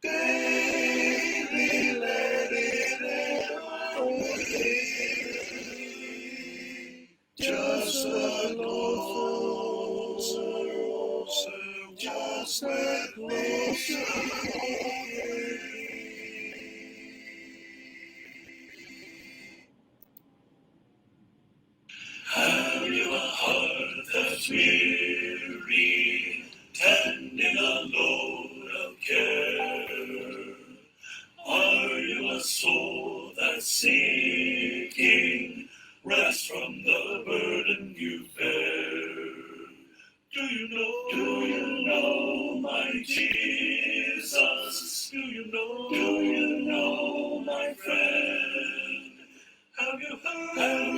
Daily let it out. Just a closer, just a closer. Have you a heart that's weary, tending a load of care? Are you a soul that's seeking rest from the burden you bear? Do you know my Jesus? Do you know my friend? Have you heard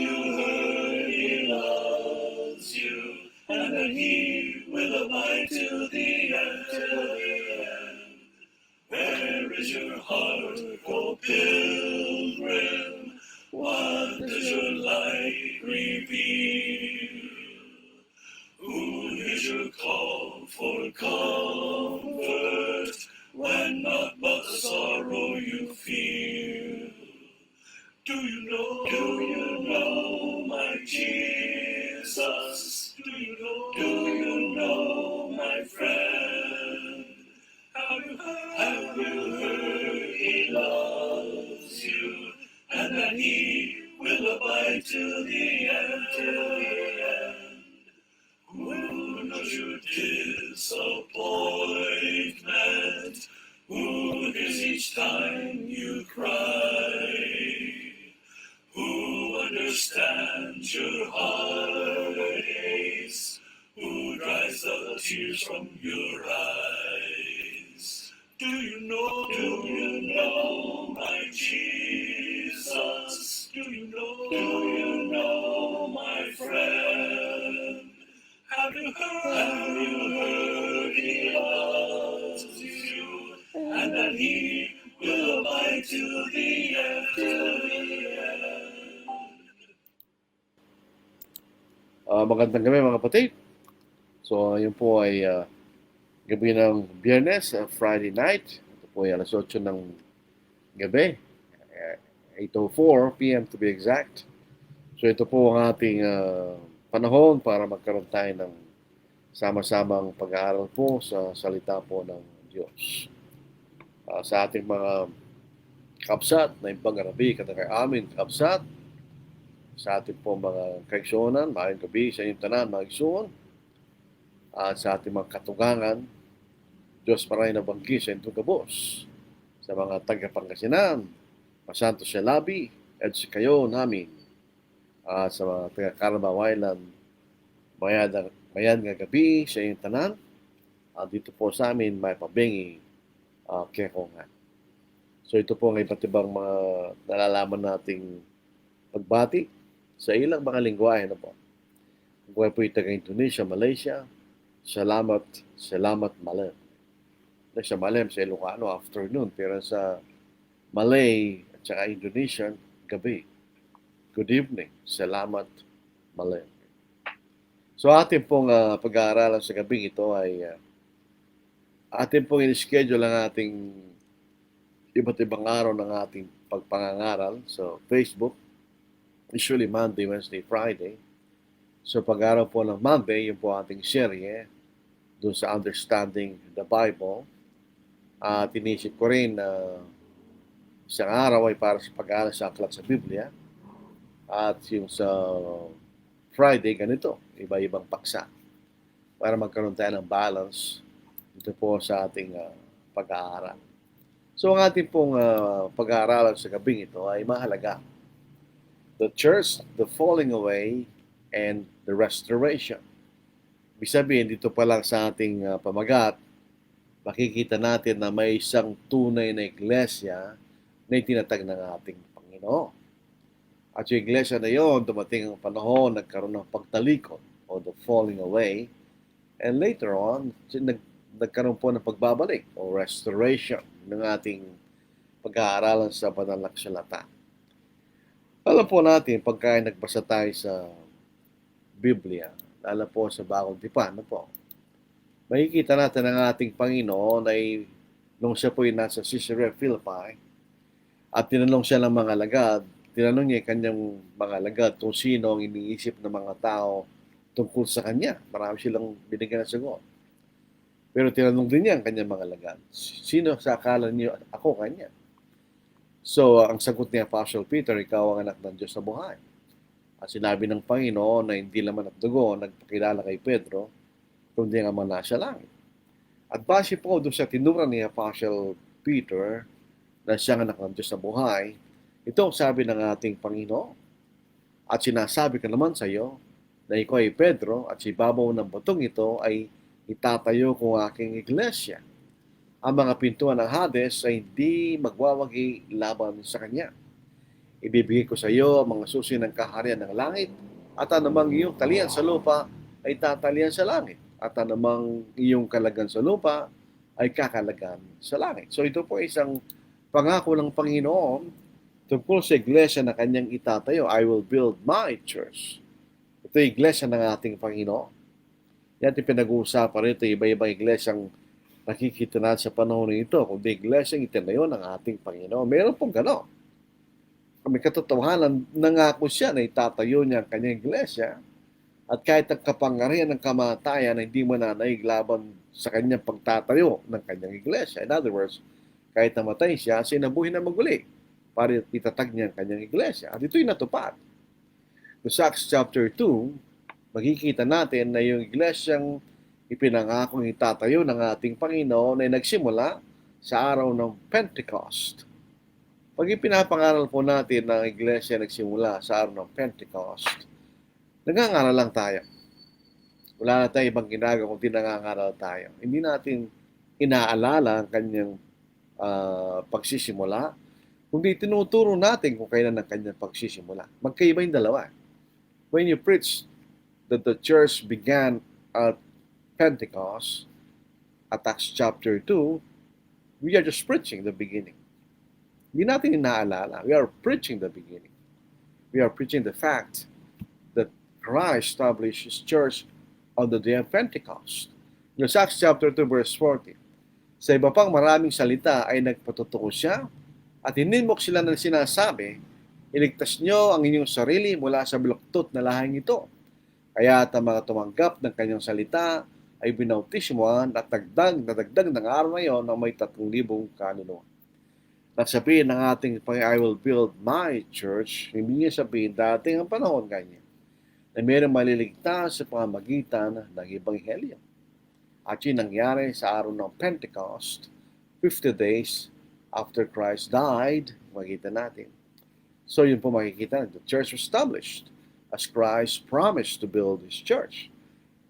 he loves you, and that he will abide till the end? Where is your heart, O pilgrim? What does your light reveal? Who is your call for comfort, when not but the sorrow you feel? Do you know my Jesus? Do you know my friend? Have you heard he loves you, and that he will abide till the end? Who knows your disappointment? Who hears each time you cry? Who understands your heartaches? Who dries the tears from your eyes? Do you know my Jesus? Do you know my friend? Have you heard he loves you, and that he will abide till the end? Magandang gabi mga kapatid. So, yun po ay gabi ng Biyernes, Friday night. Ito po ay alas 8 ng gabi. 8:04 p.m. to be exact. So, ito po ang ating panahon para magkaroon tayo ng sama-samang pag-aaral po sa salita po ng Diyos. Sa ating mga kapsat na ibang Arabi, katagay amin kapsat, sa ating po mga kaigsuonan, maayong gabi sa inyong tanan, mga igsuon, at sa ating mga katugangan, Diyos maray na banggi sa inyong kabos, sa mga taga-Pangasinan, masanto siya labi, at si kayo namin, sa mga taga-Carabao Island, mayan nga gabi sa inyong tanan, dito po sa amin may pabingi kekongan. So ito po ang iba't ibang mga nalalaman nating pagbati sa ilang mga lingwahe na po. Kung po itaga Indonesia, Malaysia, salamat malam. Sa malam sa Ilocano, afternoon. Pero sa Malay at saka Indonesian, gabi. Good evening, salamat malam. So atin pong pag-aaralan sa gabing ito ay atin pong in-schedule ang ating iba't ibang araw ng ating pagpangangaral sa Facebook. Usually Monday, Wednesday, Friday. So pag-araw po ng Monday, yun po ating serye doon sa Understanding the Bible. At inisip ko rin na isang araw ay para sa pag-aaral sa aklat sa Biblia. At yung sa Friday, ganito, iba-ibang paksa. Para magkaroon tayo ng balance dito po sa ating pag-aaral. So ang ating pong pag-aaralan sa gabing ito ay mahalaga. The church, the falling away, and the restoration. Ibig sabihin, dito pa lang sa ating pamagat, makikita natin na may isang tunay na iglesia na itinatag ng ating Panginoon. At yung iglesia na yon, dumating ang panahon, nagkaroon ng pagtalikod o the falling away. And later on, nagkaroon po ng pagbabalik o restoration ng ating pag-aaralan sa banal na kasulatan. Alam po natin, pagka nagbasa tayo sa Biblia, lalo po sa Bagong Tipan, po, Makikita natin ang ating Panginoon ay nung siya po'y nasa Caesarea Philippi at tinanong siya ng mga alagad, tinanong niya yung kanyang mga alagad kung sino ang iniisip ng mga tao tungkol sa kanya. Marami silang binigyan ng sagot. Pero tinanong din niya ang kanyang mga alagad, sino sa akala niyo ako kanya? So, ang sagot ni Apostle Peter, ikaw ang anak ng Diyos na buhay. At sinabi ng Panginoon na hindi laman at dugo nagpakilala kay Pedro, kundi ang Ama nasa langit. At base po doon sa tinura ni Apostle Peter na siyang anak ng Diyos na buhay, ito ang sabi ng ating Panginoon. At sinasabi ko naman sa iyo na ikaw ay Pedro at si babaw ng butong ito ay itatayo ko aking iglesia. Ang mga pintuan ng Hades ay hindi magwawagi laban sa kanya. Ibibigay ko sa iyo ang mga susi ng kaharian ng langit at anumang iyong talian sa lupa ay tatalian sa langit at anumang iyong kalagan sa lupa ay kakalagan sa langit. So ito po isang pangako ng Panginoon tungkol sa iglesia na kanyang itatayo. I will build my church. Ito yung iglesia ng ating Panginoon. Yan yung pinag-uusapan rito, iba-ibang iglesyang nakikita natin sa panahon nito, kundi iglesyang itinayo ng ating Panginoon. Meron pong gano'n. May katotohanan, nangako siya na itatayo niya ang kanyang iglesia at kahit ang kapangyarihan ng kamatayan ay hindi mananaig laban sa kanyang pagtatayo ng kanyang iglesia. In other words, kahit namatay siya, sinabuhin na maguli para itatag niya ang kanyang iglesia. At ito'y natupad. Sa Acts chapter 2, makikita natin na yung iglesyang ipinangakong itatayo ng ating Panginoon ay nagsimula sa araw ng Pentecost. Pag ipinapangaral po natin na ang iglesia nagsimula sa araw ng Pentecost, nangangaral lang tayo. Wala na tayong ibang ginagawa kung nangangaral tayo. Hindi natin inaalala ang kanyang pagsisimula, kundi tinuturo natin kung kailan ang kanyang pagsisimula. Magkaiba yung dalawa. When you preach that the church began at Pentecost, at Acts chapter 2, we are just preaching the beginning. Hindi natin inaalala. We are preaching the beginning. We are preaching the fact that Christ established His church on the day of Pentecost. In Acts chapter 2, verse 40, sa iba pang maraming salita ay nagpatutuo siya at hinimok sila ng sinasabi, iligtas niyo ang inyong sarili mula sa baluktot na lahing ito. Kaya ang mga tumanggap ng kanyang salita ay binautismuhan at dagdag ng araw na iyon na may 3,000 kaluluwa. Nagsabihin ng ating I will build my church, hindi niya sabihin dating ang panahon kanya na mayroong maliligtas sa pamamagitan ng Ebanghelyo. At yun nangyari sa araw ng Pentecost, 50 days after Christ died, makikita natin. So yun po makikita, the church was established as Christ promised to build His church.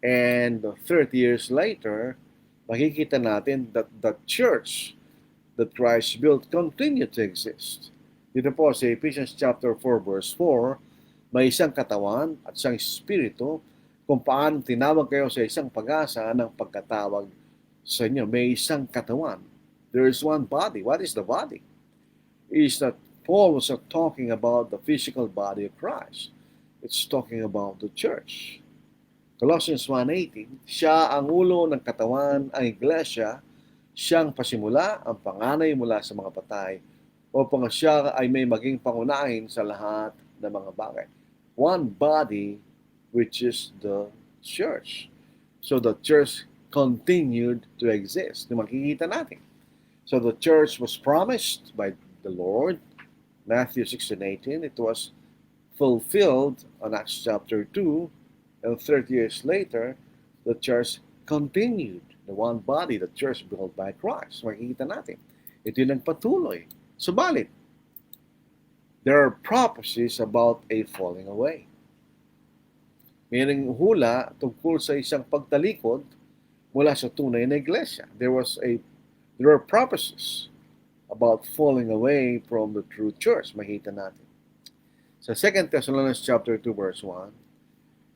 And 30 years later, makikita natin that the church that Christ built continued to exist. Dito po sa Ephesians chapter 4 verse 4, may isang katawan at isang espiritu kung paano tinawag kayo sa isang pag-asa ng pagkatawag sa inyo. May isang katawan. There is one body. What is the body? Is that Paul was not talking about the physical body of Christ. It's talking about the church. Colossians 1:18, siya ang ulo ng katawan, ang iglesia, siyang pasimula, ang panganay mula sa mga patay, upang siya ay may maging pangunahin sa lahat ng mga bagay. One body, which is the church. So the church continued to exist. Makikita natin. So the church was promised by the Lord, Matthew 16:18. It was fulfilled on Acts chapter 2, and 30 years later, the church continued. The one body, the church built by Christ. Makikita natin. Ito yung nagpatuloy. Subalit, there are prophecies about a falling away. Mayroong hula tungkol sa isang pagtalikod mula sa tunay na iglesia. There are prophecies about falling away from the true church. Makita natin. Sa 2 Thessalonians chapter 2 verse 1,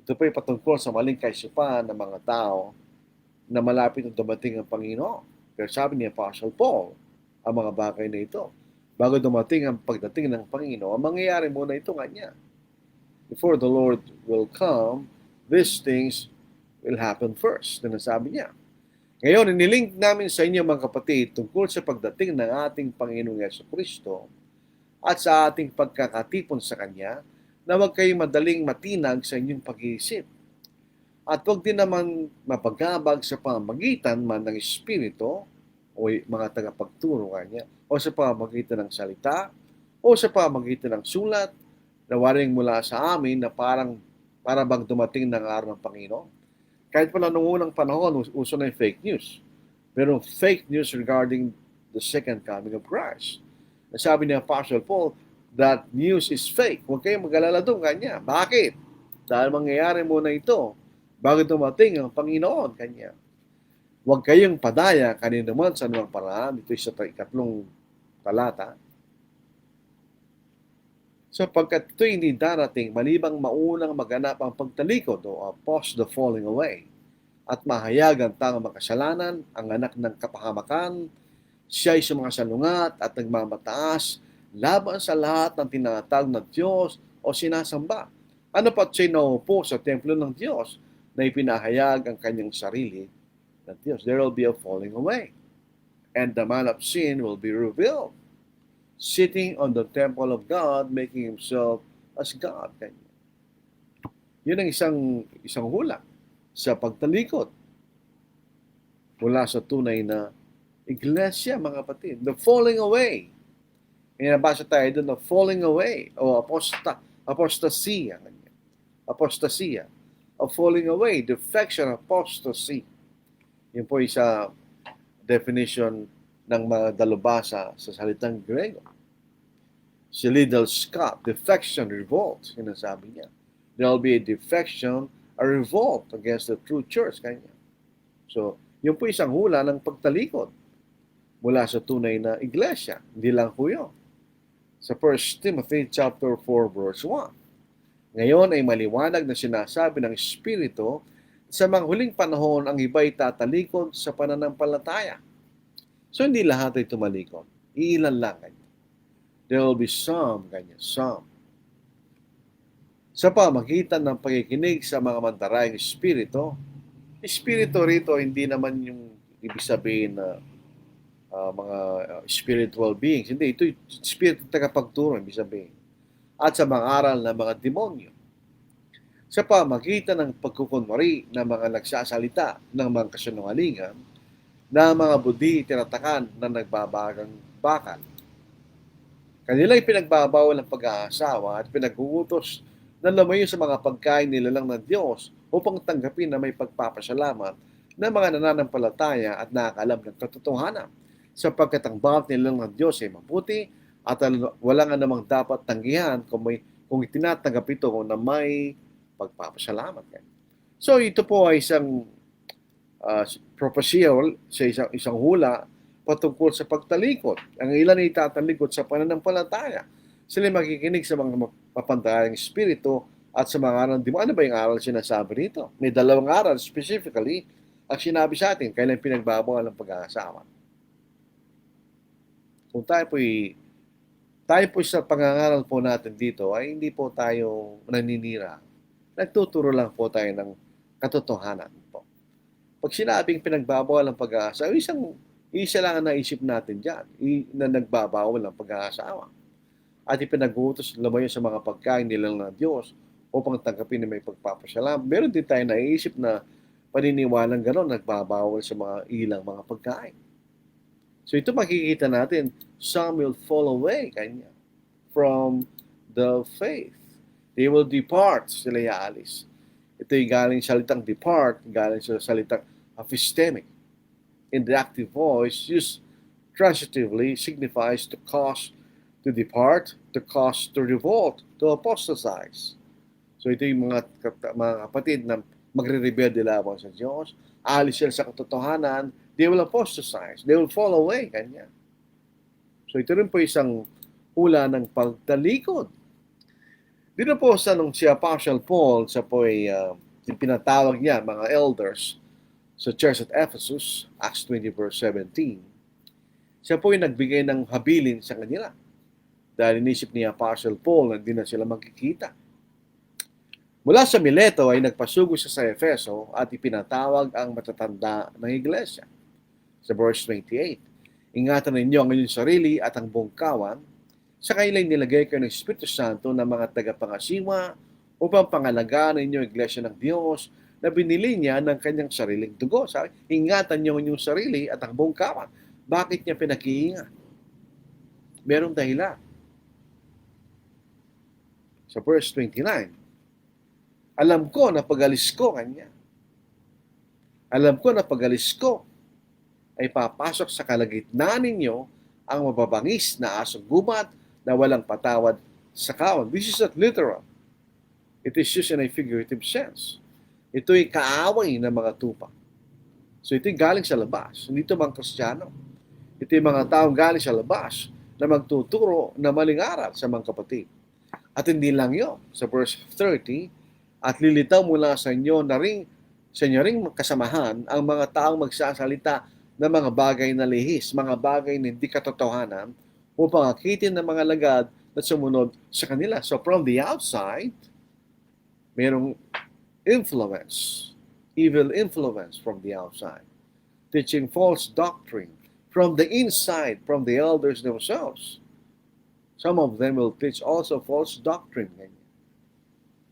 ito po ay patungkol sa maling kaisipan ng mga tao na malapit na dumating ang Panginoon. Pero sabi ni Apostle Paul, ang mga bagay na ito, bago dumating ang pagdating ng Panginoon, mangyayari muna ito kanya. Before the Lord will come, these things will happen first. Na nasabi niya. Ngayon, inilink namin sa inyo mga kapatid tungkol sa pagdating ng ating Panginoong Yesukristo at sa ating pagkakatipon sa Kanya na huwag kayong madaling matinag sa inyong pag-iisip. At huwag din naman mapagabag sa pamamagitan man ng Espiritu o mga tagapagturo kanya o sa pamamagitan ng salita o sa pamamagitan ng sulat na waring mula sa amin na para bang dumating ng araw ng Panginoon. Kahit pala noong unang panahon, uso na yung fake news. Pero fake news regarding the second coming of Christ. Nasabi ni Apostle Paul, that news is fake. Huwag kayong mag-alala doon kanya. Bakit? Dahil mangyayari muna ito bago dumating ang Panginoon kanya. Huwag kayong padaya kanino man sa anumang paraan. Ito sa ikatlong talata. Sapagkat ito'y hindi darating malibang maunang maganap ang pagtalikod o post the falling away at mahayag ang tangang makasalanan, ang anak ng kapahamakan, siya'y sumasalungat at nagmamataas laban sa lahat ng tinatawag na Diyos o sinasamba. Ano pat siya'y naupo sa templo ng Diyos na ipinahayag ang kanyang sarili na Diyos. There will be a falling away. And the man of sin will be revealed, sitting on the temple of God, making himself as God. Yun ang isang hula sa pagtalikod mula sa tunay na iglesia, mga kapatid. The falling away. May nabasa tayo doon, the falling away o apostasia. Apostasia. A falling away, defection, apostasy. Yun po isa definition ng mga dalubhasa sa salitang Grego. Si Liddell Scott, defection, revolt, yun ang sabi niya. There will be a defection, a revolt against the true church. Kanya. So, yun po isang hula ng pagtalikod mula sa tunay na iglesia. Hindi lang po yun. Sa 1 Timothy chapter 4 verse 1. Ngayon ay maliwanag na sinasabi ng Espiritu sa mga huling panahon ang iba'y tatalikod sa pananampalataya. So, hindi lahat ay tumalikod. Iilan lang. Kanya. There will be some. Sa pamagitan ng pakikinig sa mga mandarayang Espiritu, Espiritu rito hindi naman yung ibig sabihin na mga spiritual beings. Hindi, ito yung Espiritu tagapagturo, ibig sabihin. At sa mga aral ng mga demonyo. Sa pamagitan ng pagkukunwari ng mga nagsasalita ng mga kasinungalingan, na mga budhi tinatakan na nagbabagang bakal. Kanila'y pinagbabawal ng pag-aasawa at pinag-uutos na lumayo sa mga pagkain nilalang ng Diyos upang tanggapin na may pagpapasalamat ng mga nananampalataya at nakakalam ng katotohanan, sapagkat ang bawat nilalang ng Diyos ay mabuti at walang anumang dapat tanggihan kung itinatanggap ito na may pagpapasalamat. So ito po ay isang propesya sa isang hula patungkol sa pagtalikod. Ang ilan ay tatalikod sa pananampalataya. Sila makikinig sa mga mapantayang espiritu at sa mga aral. Ano ba yung aral sinasabi rito? May dalawang aral specifically ang sinabi sa atin, kailan pinagbabawal ng pag-aasawa. Kung tayo po sa pangangaral po natin dito ay hindi po tayo naninira. Nagtuturo lang po tayo ng katotohanan po. Pag sinabing pinagbabawal ng pag-aasawa, isa lang ang naisip natin dyan, na nagbabawal ng pag-aasawa. At ipinag-uutos lumayo sa mga pagkain nilang ng Diyos upang tanggapin na may pagpapasalamat. Meron din tayo naisip na paniniwalang gano'n, nagbabawal sa mga ilang mga pagkain. So ito makikita natin, some will fall away kanya from the faith. They will depart, sila yaalis. Ito'y galing salitang depart, galing sa salitang aphistemic. In the active voice, used transitively signifies to cause to depart, to cause to revolt, to apostatize. So ito yung mga kapatid na magre-rebelde laban sa Diyos, alis sila sa katotohanan, they will apostatize, they will fall away, kanya. So ito rin po isang hula ng pagtalikod. Dito po sa nung si Apostle Paul, sa po ay pinatawag niya mga elders sa church at Ephesus, Acts 20 verse 17, siya po ay nagbigay ng habilin sa kanila. Dahil inisip ni Apostle Paul na hindi na sila magkikita. Mula sa Mileto ay nagpasugo siya sa Efeso at ipinatawag ang matatanda ng iglesia. sa verse 28. Ingatan ninyo ang inyong sarili at ang buong kawan, sa kailan nilagay kayo ng Espiritu Santo na mga tagapangasiwa upang pangalagaan ninyo ang Iglesia ng Diyos na binili niya ng kanyang sariling dugo. Sabi, ingatan niyo ang inyong sarili at ang buong kawan. Bakit niya pinag-iingat? Merong dahilan. Sa verse 29, alam ko na pag-alis ko kanya. Alam ko na pag-alis ko ay papasok sa kalagitnaan ninyo ang mababangis na asong gubat na walang patawad sa kawan. This is not literal. It is used in a figurative sense. Ito'y kaaway ng mga tupa. So ito'y galing sa labas. Hindi ito mga Kristiyano. Ito'y mga taong galing sa labas na magtuturo na maling aral sa mga kapatid. At hindi lang yun. Sa verse 30, at lilitaw mula sa inyo na rin, sa inyo ring kasamahan ang mga taong magsasalita ng mga bagay na lihis, mga bagay na hindi katotohanan, upang akitin ng mga lagad na sumunod sa kanila. So from the outside, mayroong influence, evil influence from the outside, teaching false doctrine. From the inside, from the elders themselves, some of them will teach also false doctrine.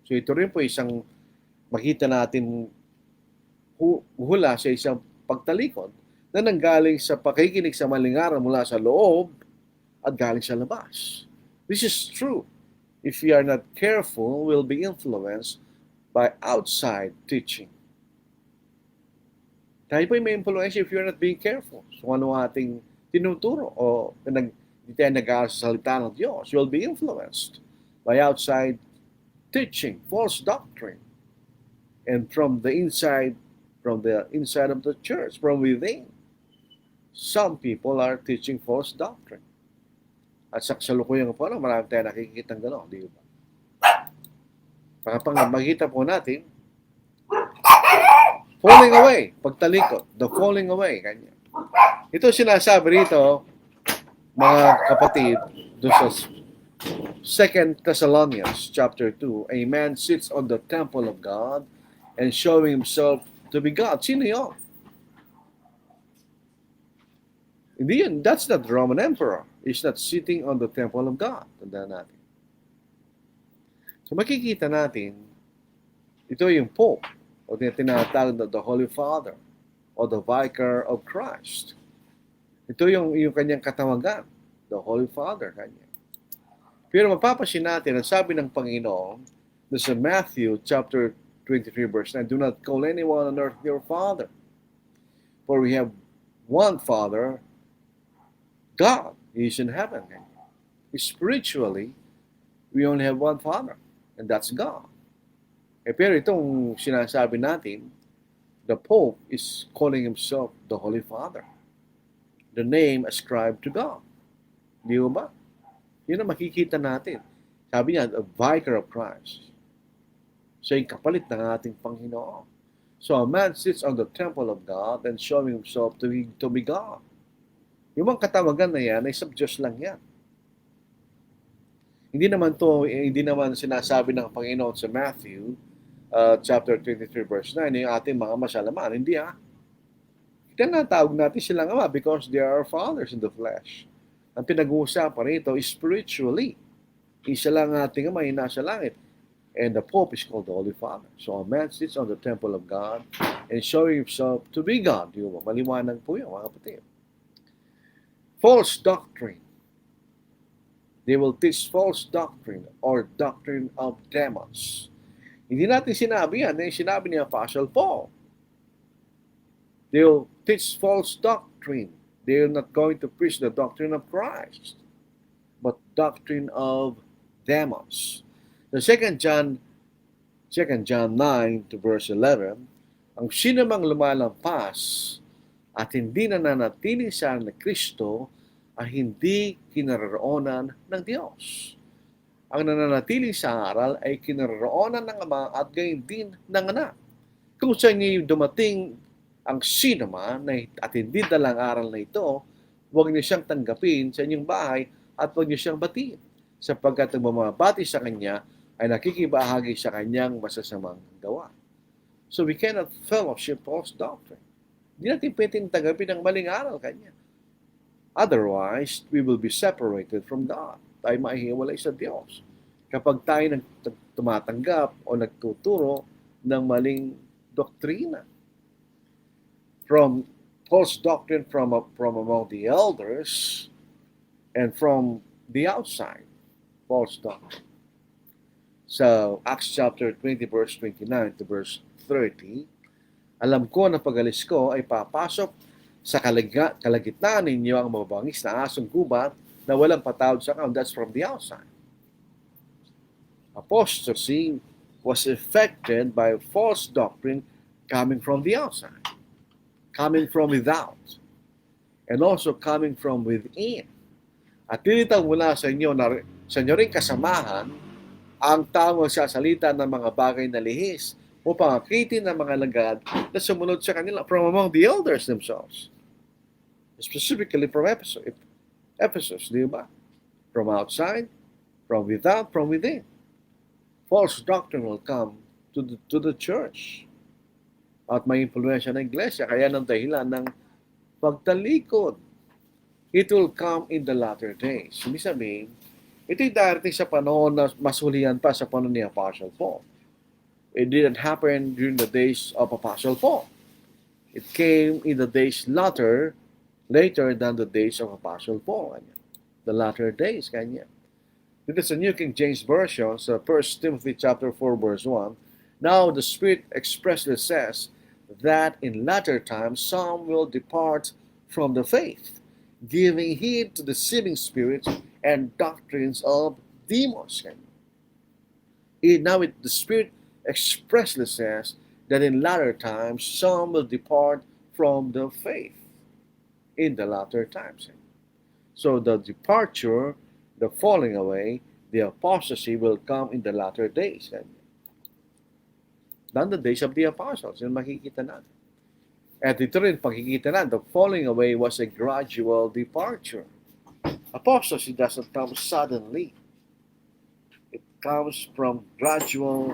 So ito rin po isang makita natin hula sa isang pagtalikod na nanggaling sa pakikinig sa maling aral mula sa loob at galing sa labas. This is true. If we are not careful, we'll be influenced by outside teaching. Tayo po may influence if you're not being careful. So ano ating tinuturo o hindi tayo nag-aaral sa salita ng Diyos, you'll be influenced by outside teaching, false doctrine. And from the inside of the church, from within, some people are teaching false doctrine. At sa kasalukuyan po, marami tayo nakikita ng gano'n, di ba? Makita po natin, falling away, pagtalikod, the falling away, kanya. Ito sinasabi rito, mga kapatid, doon sa 2 Thessalonians chapter 2, a man sits on the temple of God and showing himself to be God. Sino yun? Hindi yun. That's not the Roman emperor. He's not sitting on the temple of God. Tandaan natin. So makikita natin, ito yung Pope, o tinatawag na the Holy Father, o the Vicar of Christ. Ito yung kanyang katawagan, the Holy Father kanya. Pero mapapansin natin, ang sabi ng Panginoon, sa Matthew chapter 23 verse 9, do not call anyone on earth your Father, for we have one Father, God. He is in heaven. Spiritually, we only have one Father, and that's God. Pero itong sinasabi natin, the Pope is calling himself the Holy Father, the name ascribed to God. Di ba? Yun ang makikita natin. Sabi niya, the Vicar of Christ. Siya yung kapalit ng ating Panginoon. So a man sits on the temple of God and showing himself to be God. Yung mga katawagan na yan ay sub Diyos lang yan. Hindi naman sinasabi ng Panginoon sa Matthew chapter 23 verse 9 yung ating mga masalaman. Hindi Tinatawag natin silang ama because they are fathers in the flesh. Ang pinag-uusapan rito is spiritually. Isa lang ating ama yung nasa langit. And the Pope is called the Holy Father. So a man sits on the temple of God and showing himself to be God. Maliwanag po yun, mga kapatid. False doctrine. They will teach false doctrine or doctrine of demons. Hindi natin sinabi yan. Sinabi ni Apostle Paul. They will teach false doctrine. They are not going to preach the doctrine of Christ, but doctrine of demons. The 2 John 9 to verse 11, ang sinumang lumalampas at hindi nananatili sa na Kristo ay hindi kinaroroonan ng Diyos. Ang nananatili sa aral ay kinaroroonan ng Ama at gayon din ng Anak. Kung sa inyo dumating ang sinuma at hindi dalang aral na ito, huwag niyo siyang tanggapin sa inyong bahay at huwag niyo siyang batiin, sapagkat ang bumabati sa kanya ay nakikibahagi sa kanyang masasamang gawa. So we cannot fellowship false doctrine. Hindi natin pwedeng tanggapin ang maling aral kanya. Otherwise, we will be separated from God. Tayo mahihiwalay sa Diyos. Kapag tayo tumatanggap o nagtuturo ng maling doktrina. From false doctrine from among the elders and from the outside. False doctrine. So, Acts chapter 20 verse 29 to verse 30, alam ko na pag-alis ko ay papasok sa kalagitnaan ninyo ang mababangis na asong gubat na walang patawad sa account. That's from the outside. Apostasy was effected by false doctrine coming from the outside, coming from without, and also coming from within. At lilitaw mula sa inyo ring kasamahan ang taong magsasalita ng mga bagay na lihis upang akitin ng mga lagad na sumunod sa kanila from among the elders themselves. Specifically from Ephesus, di ba? From outside, from without, from within. False doctrine will come to the church at may influensya ng iglesia, kaya ng dahilan ng pagtalikod. It will come in the latter days. Ibig sabihin, ito'y darating sa panahon na masulian pa sa panahon ni Apostle Paul. It didn't happen during the days of Apostle Paul. It came in the days later than the days of Apostle Paul. The latter days, kanya. Dito sa New King James Version, sa 1 Timothy chapter 4, verse 1, now the Spirit expressly says that in latter times some will depart from the faith, giving heed to deceiving spirits and doctrines of demons. Now the Spirit expressly says that in latter times some will depart from the faith in the latter times. So the departure, the falling away, the apostasy will come in the latter days. Than the days of the apostles. Yun makikita natin. At ito rin pakikita natin, the falling away was a gradual departure. Apostasy doesn't come suddenly. It comes from gradual,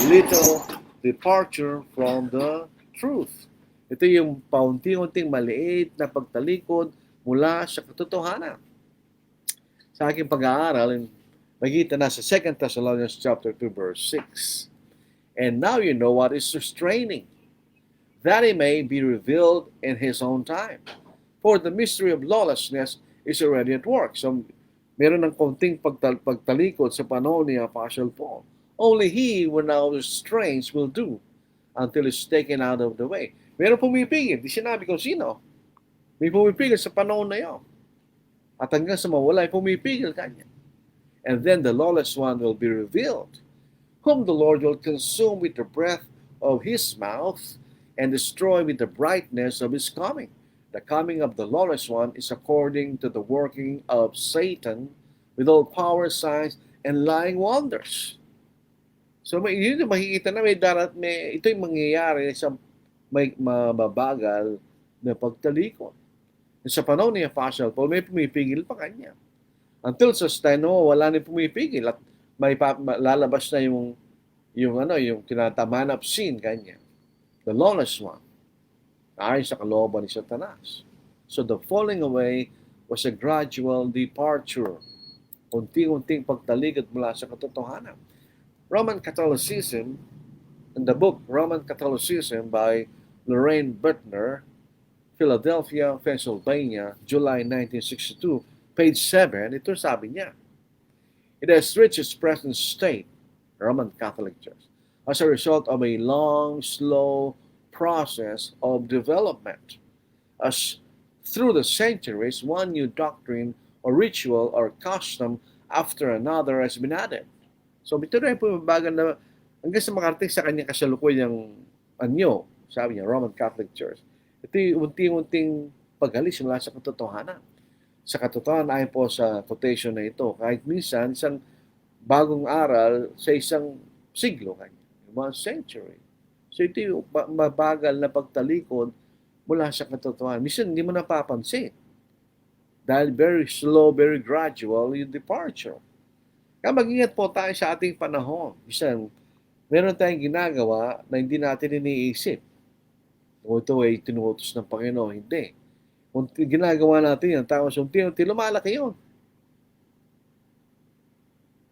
little departure from the truth. Ito yung paunti-unting maliit na pagtalikod mula sa katotohanan. Sa aking pag-aaral, makikita na sa 2 Thessalonians chapter 2 verse 6. And now you know what is restraining, that it may be revealed in His own time. For the mystery of lawlessness is already at work. So, meron ng konting pagtalikod sa panahon ni Apostle Paul. Only he who now restrains will do until it's taken out of the way. Meron pumipigil. Di sinabi kung sino. May pumipigil sa panahon na yun. At hanggang sa mawala, pumipigil kanya. And then the lawless one will be revealed, whom the Lord will consume with the breath of His mouth and destroy with the brightness of His coming. The coming of the lawless one is according to the working of Satan with all power, signs, and lying wonders. So yun yung makikita na ito yung mangyayari sa may mababagal na pagtalikod. Sa panahon ni Apostle Paul, may pumipigil pa kanya. Until sa steno, wala na pumipigil at may lalabas na yung tinatamanap sin kanya. The lawless one. Ayon sa kalooban ni Satanas. So the falling away was a gradual departure. Unti-unting pagtalikod mula sa katotohanan. Roman Catholicism, in the book Roman Catholicism by Lorraine Bertner, Philadelphia, Pennsylvania, July 1962, page 7, ito sabi niya, it has reached its present state, Roman Catholic Church, as a result of a long, slow process of development. As through the centuries, one new doctrine or ritual or custom after another has been added. So, ito na yung pumabagal na hanggang sa makarating sa kanyang kasalukuyang anyo, sabi niya, Roman Catholic Church. Ito yung unti-unting paghalis mula sa katotohanan. Sa katotohanan ayon po sa quotation na ito, kahit minsan isang bagong aral sa isang siglo, one century. So ito yung mabagal na pagtalikod mula sa katotohanan. Minsan hindi mo napapansin. Dahil very slow, very gradual yung departure. Kaya mag-ingat po tayo sa ating panahon. Minsan, meron tayong ginagawa na hindi natin iniisip. Kung ito ay tinuutos ng Panginoon, hindi. Kung ginagawa natin yan, tapos unti-unti lumalaki yun.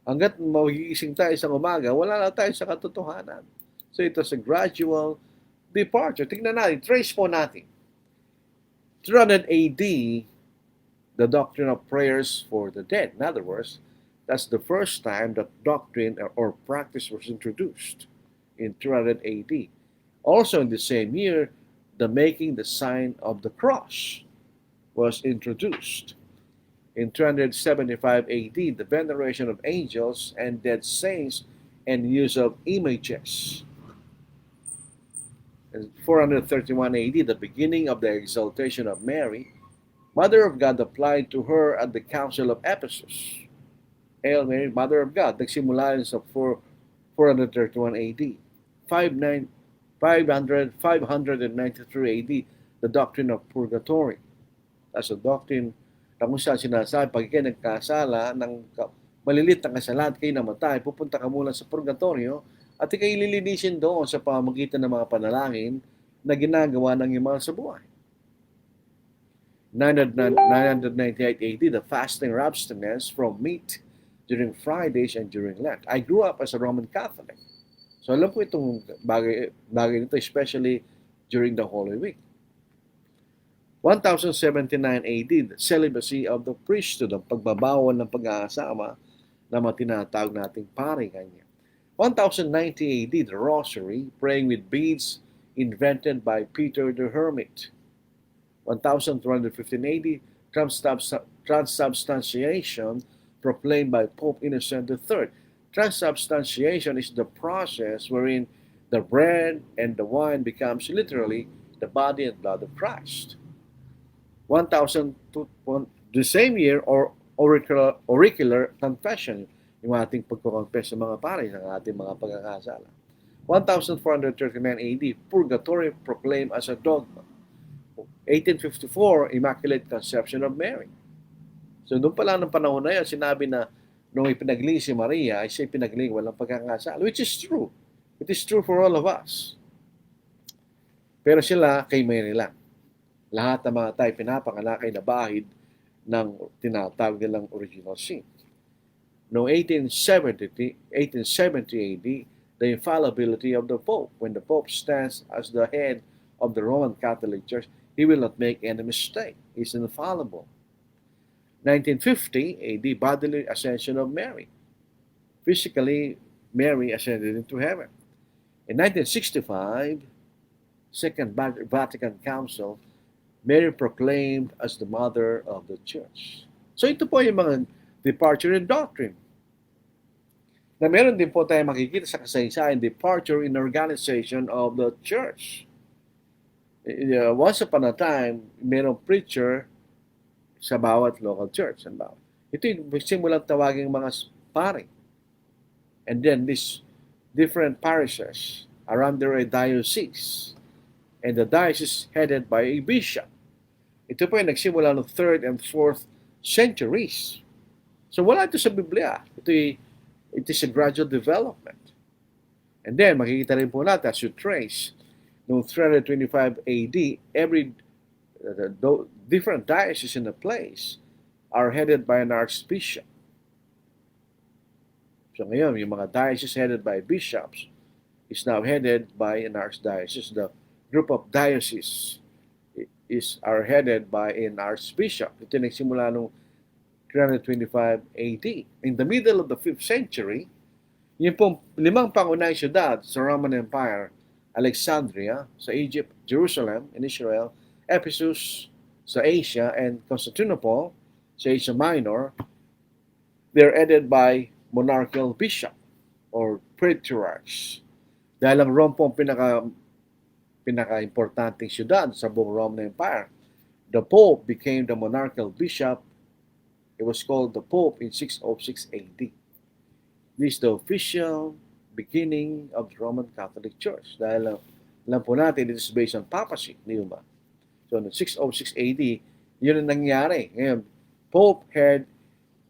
Hanggat magigising tayo sa umaga, wala na tayo sa katotohanan. So ito a gradual departure. Tingnan natin, trace po natin. 300 AD, the doctrine of prayers for the dead. In other words, that's the first time that doctrine or practice was introduced in 300 AD. Also in the same year, the making the sign of the cross was introduced. In 375 AD, the veneration of angels and dead saints and use of images. In 431 AD, the beginning of the exaltation of Mary, Mother of God, applied to her at the Council of Ephesus. Hail Mary, Mother of God, nagsimula yun sa 431 AD. 593 AD, the doctrine of purgatory. That's a doctrine na kung saan sinasabi, pag kayo nagkasala ng malilit na kasalanan, kayo namatay, pupunta ka muna sa purgatorio at kayo lilinisin doon sa pamamagitan ng mga panalangin na ginagawa ng imal sa buhay. 998 AD, the fasting or abstinence from meat during Fridays and during Lent. I grew up as a Roman Catholic. So alam ko itong bagay nito, especially during the Holy Week. 1079 AD, the celibacy of the priesthood, ang pagbabawal ng pag-aasama na matinatawag nating pari kanya. 1090 AD, the rosary, praying with beads, invented by Peter the Hermit. 1215 AD, transubstantiation, proclaimed by Pope Innocent III. Transubstantiation is the process wherein the bread and the wine becomes literally the body and blood of Christ. 1000 the same year, or auricular confession, yung ating pagkukonfess sa mga pari ng ating mga pagkakasala. 1439 AD, purgatory proclaimed as a dogma. 1854, Immaculate Conception of Mary. So doon pa lang ng panahon na yan, sinabi na nung ipinagling si Maria, ay siya ipinagling walang pagkakasala, which is true. It is true for all of us. Pero sila, kay Mary lang. Lahat ng mga tayo pinapanganak ay nabahid ng tinatawag nilang original sin. Noong 1870 AD, the infallibility of the Pope. When the Pope stands as the head of the Roman Catholic Church, he will not make any mistake. He's infallible. 1950 AD, bodily ascension of Mary. Physically, Mary ascended into heaven. In 1965, Second Vatican Council, Mary proclaimed as the mother of the church. So ito po yung mga departure in doctrine. Na meron din po tayo makikita sa kasaysayan, departure in organization of the church. Once upon a time, merong preacher sa bawat local church. Ito yung simulang tawaging mga pari. And then these different parishes are under a diocese. And the diocese headed by a bishop. Ito po ay nagsimula noong 3rd and 4th centuries. So wala ito sa Biblia. It is a gradual development. And then, makikita rin po natin, as you trace, noong 325 AD, different dioceses in the place are headed by an archbishop. So ngayon, yung mga dioceses headed by bishops is now headed by an archdiocese. The group of dioceses are headed by an archbishop. Ito nagsimula noong 325 AD. In the middle of the 5th century, yung pong 5 pangunahing syudad sa Roman Empire, Alexandria sa Egypt, Jerusalem in Israel, Ephesus sa Asia, and Constantinople sa Asia Minor, they're headed by monarchical bishop or patriarchs. Dahil ang Rome po ang pinaka-importanting syudad sa buong Roman Empire. The Pope became the monarchical bishop. It was called the Pope in 606 AD. This is the official beginning of the Roman Catholic Church. Dahil alam po natin, it is based on papacy, di ba? So, in 606 AD, yun ang nangyari. Ngayon,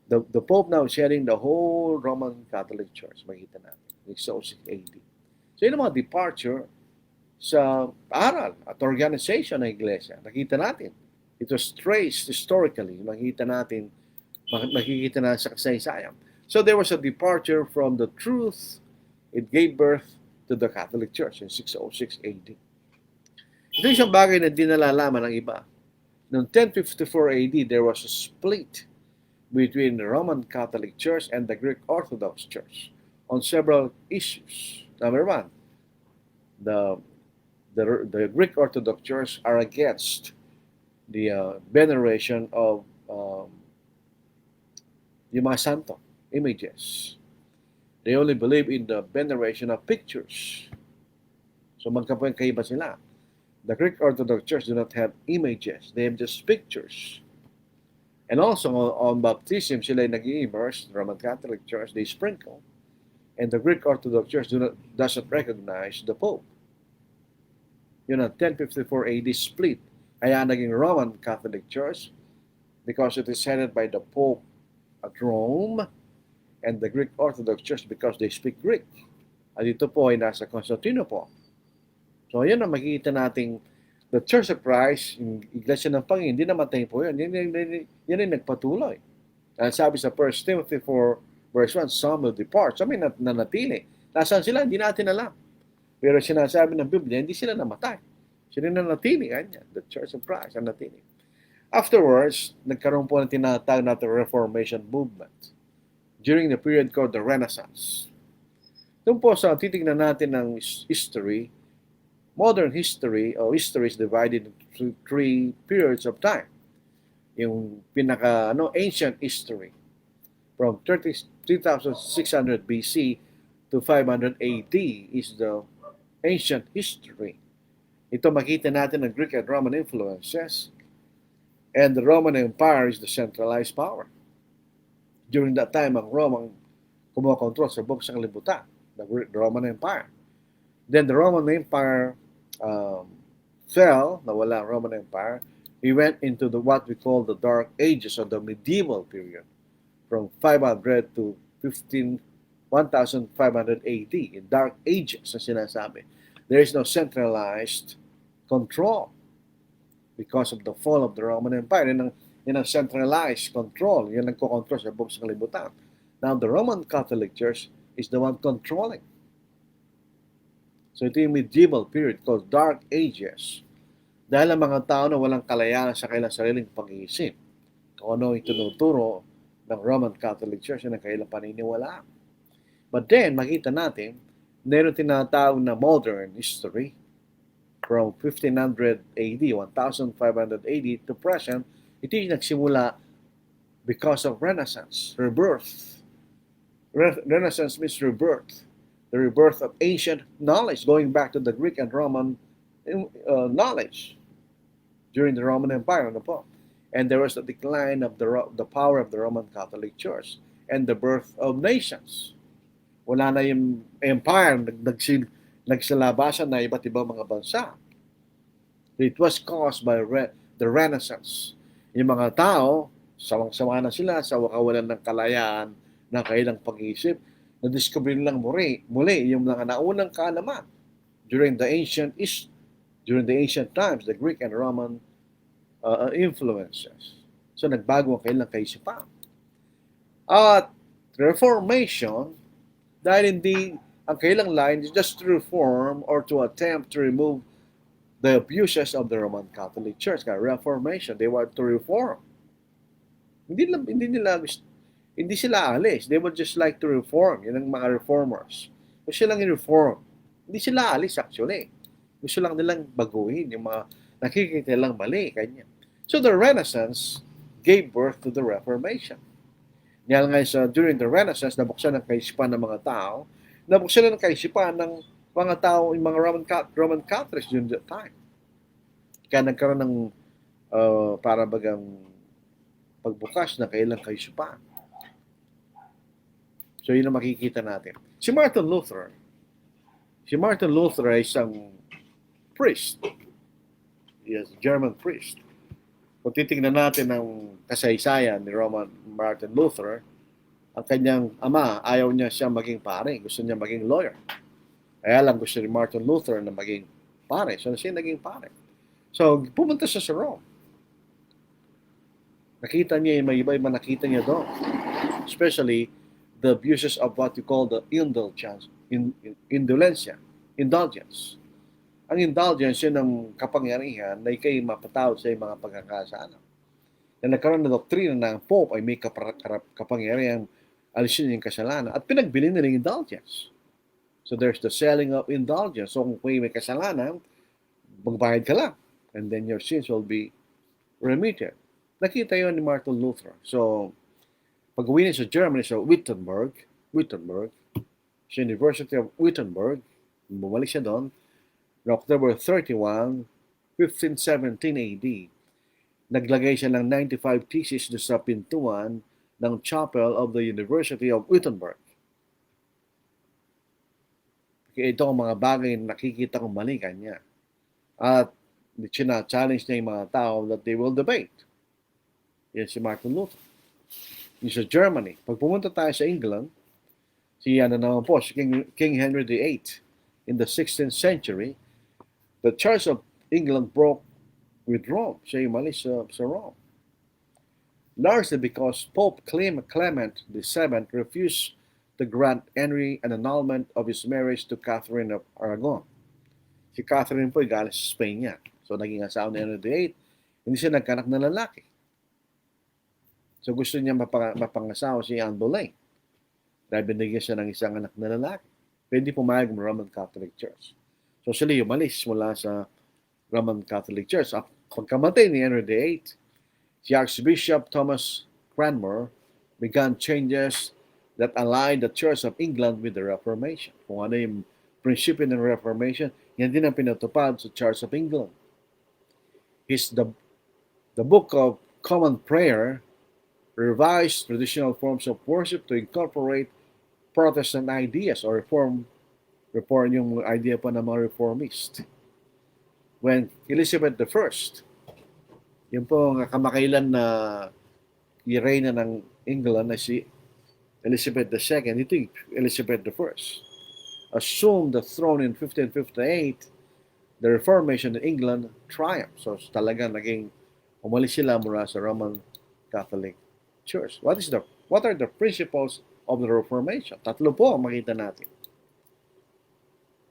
the Pope now is heading the whole Roman Catholic Church. Makita natin, 606 AD. So, yun ang mga departure sa aral at organization ng iglesia. Nakita natin. It was traced historically. Makikita natin sa kasaysayan. So there was a departure from the truth. It gave birth to the Catholic Church in 606 AD. Ito isang bagay na di nalalaman ng iba. Noong 1054 AD, there was a split between the Roman Catholic Church and the Greek Orthodox Church on several issues. Number one, the Greek Orthodox Church are against the veneration of yung mga santo, images. They only believe in the veneration of pictures. So magkaiba sila. The Greek Orthodox Church do not have images. They have just pictures. And also on baptism, sila nag-i-immerse. The Roman Catholic Church, they sprinkle. And the Greek Orthodox Church doesn't recognize the Pope. Yun ang 1054 AD split. Kaya naging Roman Catholic Church because it is headed by the Pope at Rome, and the Greek Orthodox Church because they speak Greek. At ito po ay nasa Constantinople. So yan ang makikita nating the Church of Christ, yung Iglesia ng Panginoon, hindi namatay po yan. Yan ay nagpatuloy. Dahil sabi sa 1 Timothy 4 verse 1, some will depart. So may nanatili. Nasaan sila? Hindi natin alam. Pero sinasabi ng Biblia, hindi sila namatay. Sila nanatili. Ganyan. The Church of Christ, nanatili. Afterwards, nagkaroon po ng tinatawag natin Reformation movement during the period called the Renaissance. Doon po sa titignan natin ng history, modern history or history is divided into three periods of time. Yung ancient history from 3600 BC to 500 AD is the ancient history. Ito makita natin ng Greek and Roman influences, and the Roman Empire is the centralized power. During that time, ang Rome ang kumokontrol sa buong sanglibutan, the Roman Empire. Then the Roman Empire fell, nawala ang Roman Empire. We went into what we call the Dark Ages or the medieval period from 500 to 1500 AD. In Dark Ages, na sinasabi. There is no centralized control because of the fall of the Roman Empire. Yan ang centralized control. Yan ang kukontrol sa buong sanglibutan. Now, the Roman Catholic Church is the one controlling. So ito yung medieval period called Dark Ages. Dahil ang mga tao na walang kalayaan sa kailang sariling pag-iisip. Kung ano yung tinuturo ng Roman Catholic Church na kailang paniniwalaan. But then, makita natin, meron tinatawag na modern history from 1500 AD, 1500 AD to present. Ito yung nagsimula because of Renaissance, rebirth. Renaissance means rebirth. The rebirth of ancient knowledge, going back to the Greek and Roman knowledge during the Roman Empire. And there was a decline of the power of the Roman Catholic Church and the birth of nations. Wala na yung empire, nagsalabasan na iba't ibang mga bansa. It was caused by the Renaissance. Yung mga tao, sawang-sawa na sila sa kawalan ng kalayaan ng kailang pag-iisip, na-discover lang muli yung mga naunang kaalaman during the ancient times, the Greek and Roman influences. So nagbago ang kailang kaisipan. At Reformation, dahil hindi ang kailang line is just to reform or to attempt to remove the abuses of the Roman Catholic Church. Kaya Reformation, they want to reform. Hindi sila alis. They would just like to reform. Yan ang mga reformers. Gusto silang i-reform. Hindi sila alis actually. Gusto lang nilang baguhin yung mga nakikita lang mali. Kanya. So the Renaissance gave birth to the Reformation. Dahil nga during the Renaissance, nabuksan ang kaisipan ng mga tao. Nabuksan ang kaisipan ng mga tao, yung mga Roman Catholics during that time. Kaya nagkaroon ng para bagang pagbukas na kailang kaisipan. So yun ang makikita natin. Si Martin Luther ay isang priest. Yes, German priest. Kung titingnan natin ang kasaysayan ni Martin Luther, ang kanyang ama, ayaw niya siya maging pare. Gusto niya maging lawyer. Kaya lang gusto ni Martin Luther na maging pare. So, siya naging pare. So, pumunta siya sa Rome. Nakita niya yung may iba-iba nakita niya doon. Especially the abuses of what you call the indulgence. Ang indulgence, yun ang kapangyarihan na ikay mapatawad sa mga pagkakasala. Na nagkaroon na doktrina na ang Pope ay may kapangyarihan alisin yung kasalanan at pinagbili nila yung indulgence. So there's the selling of indulgence. So kung may kasalanan, magbayad ka lang and then your sins will be remitted. Nakita yun ni Martin Luther. So pag uwi niya sa Germany, sa Wittenberg, sa University of Wittenberg, bumalik siya doon, October 31, 1517 AD, naglagay siya ng 95 theses sa pintuan ng chapel of the University of Wittenberg. Kaya ito ang mga bagay na nakikita kong mali kanya. At challenge niya yung mga tao that they will debate. Yan si Martin Luther. Yung sa Germany. Pag pumunta tayo sa England, si King Henry VIII in the 16th century, the Church of England broke with Rome. Siya yung malis sa Rome. Largely because Pope Clement VII refused to grant Henry an annulment of his marriage to Catherine of Aragon. Si Catherine po ay galing sa Spain niya. So naging asawa ni Henry VIII, hindi siya nagkanak na lalaki. So gusto niya mapangasawa si Anne Boleyn. Dahil binigyan siya ng isang anak na lalaki. Pwede pumayag ng Roman Catholic Church. So sila umalis mula sa Roman Catholic Church. Pagkamatay ni Henry VIII, si Archbishop Thomas Cranmer began changes that allied the Church of England with the Reformation. Kung ano yung prinsipyo ng Reformation, yan din ang pinatupad sa Church of England. The Book of Common Prayer revised traditional forms of worship to incorporate Protestant ideas or reform yung idea pa ng mga reformist. When Elizabeth I, yun po ang kamakailan na reyna ng England na si Elizabeth II, ito yung Elizabeth I, assumed the throne in 1558, the Reformation in England triumphed. So talagang umalis sila mula sa Roman Catholic Church. What are the principles of the Reformation? Tatlo po ang makita natin.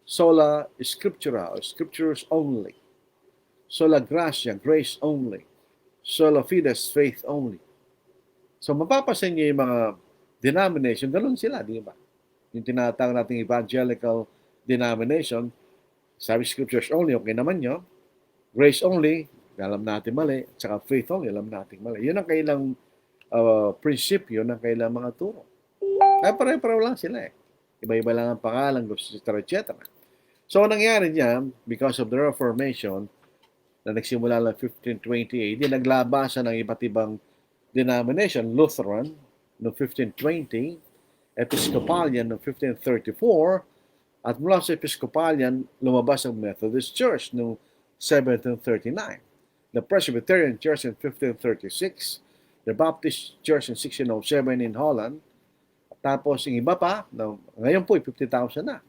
Sola Scriptura, or Scriptures only. Sola Gratia, grace only. Sola Fides, faith only. So mapapasin niyo yung mga denomination, ganun sila, di ba? Yung tinatawag nating evangelical denomination, sabi Scriptures only, okay naman yun. Grace only, alam natin mali. At saka faith only, alam natin mali. Yun ang kailang prinsipyo ng kailang mga turo. Kaya pare-pareho lang sila eh. Iba-iba lang ang pangalan, etc. So, nangyari niya, because of the Reformation, na nagsimula lang 1520 AD, naglabasan ng iba't ibang denomination, Lutheran, noong 1520, Episcopalian noong 1534, at mula sa Episcopalian, lumabas ang Methodist Church noong 1739, the Presbyterian Church in 1536, the Baptist Church in 1607 in Holland, at tapos yung iba pa, ngayon po 50,000 na.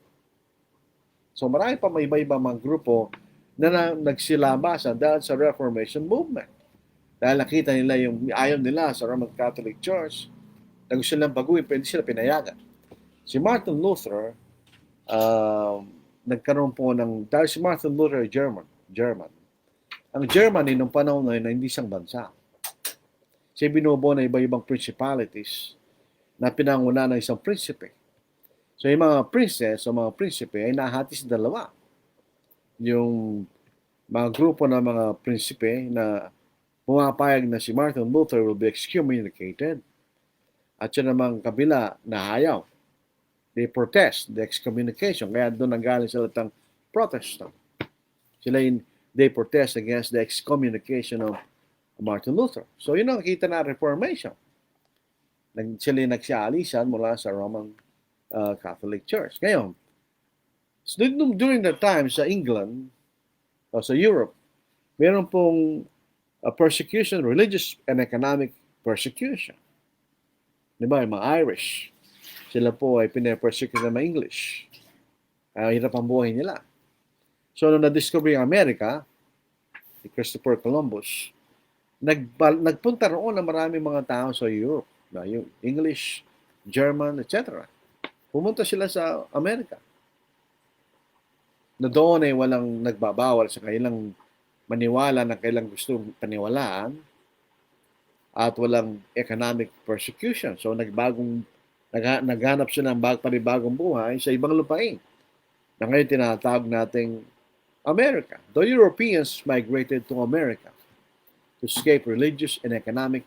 So marami pa may iba-ibang mga grupo na nagsilabasan dahil sa Reformation movement. Dahil nakita nila yung ayaw nila sa Roman Catholic Church, na gusto nilang baguhin, pero hindi sila pinayagan. Si Martin Luther, nagkaroon po dahil si Martin Luther German. Ang Germany nung panahon na yun, hindi isang bansa. Siya binubuo na iba-ibang principalities na pinanguna ng isang prinsipe. So yung mga princess o mga prinsipe ay nahati sa dalawa. Yung mga grupo ng mga prinsipe na pumapayag na si Martin Luther will be excommunicated. At yun namang kabila na ayaw. They protest the excommunication. Kaya doon nanggaling sila ng Protestant. They protest against the excommunication of Martin Luther. So yun ang kita na Reformation. Sila nagsialisan mula sa Roman Catholic Church. Ngayon, so during that time sa England o sa Europe, meron pong persecution, religious and economic persecution. Diba, yung mga Irish, sila po ay pinapersecute ng mga English. Hirap ang buhay nila. So, nung na-discover yung Amerika, si Christopher Columbus, nagpunta roon na maraming mga tao sa Europe, na yung English, German, etc. Pumunta sila sa Amerika. Na doon ay walang nagbabawal sa kanilang maniwala na kailang gustong paniwalaan at walang economic persecution. So naghanap sila ng panibagong buhay sa ibang lupain na ngayon tinatawag nating America. The Europeans migrated to America to escape religious and economic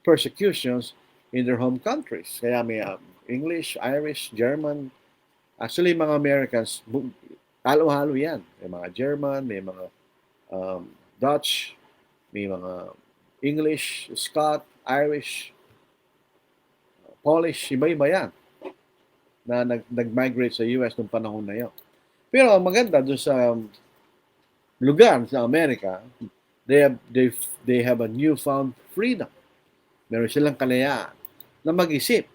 persecutions in their home countries. Kaya may English, Irish, German. Actually, mga Americans, halo-halo yan. May mga German, may mga Dutch, may mga English, Scot, Irish, Polish, iba-iba yan na nag-migrate sa US noong panahon na yun. Pero ang maganda doon sa lugar sa Amerika, they have a newfound freedom. Meron silang kalayaan na mag-isip.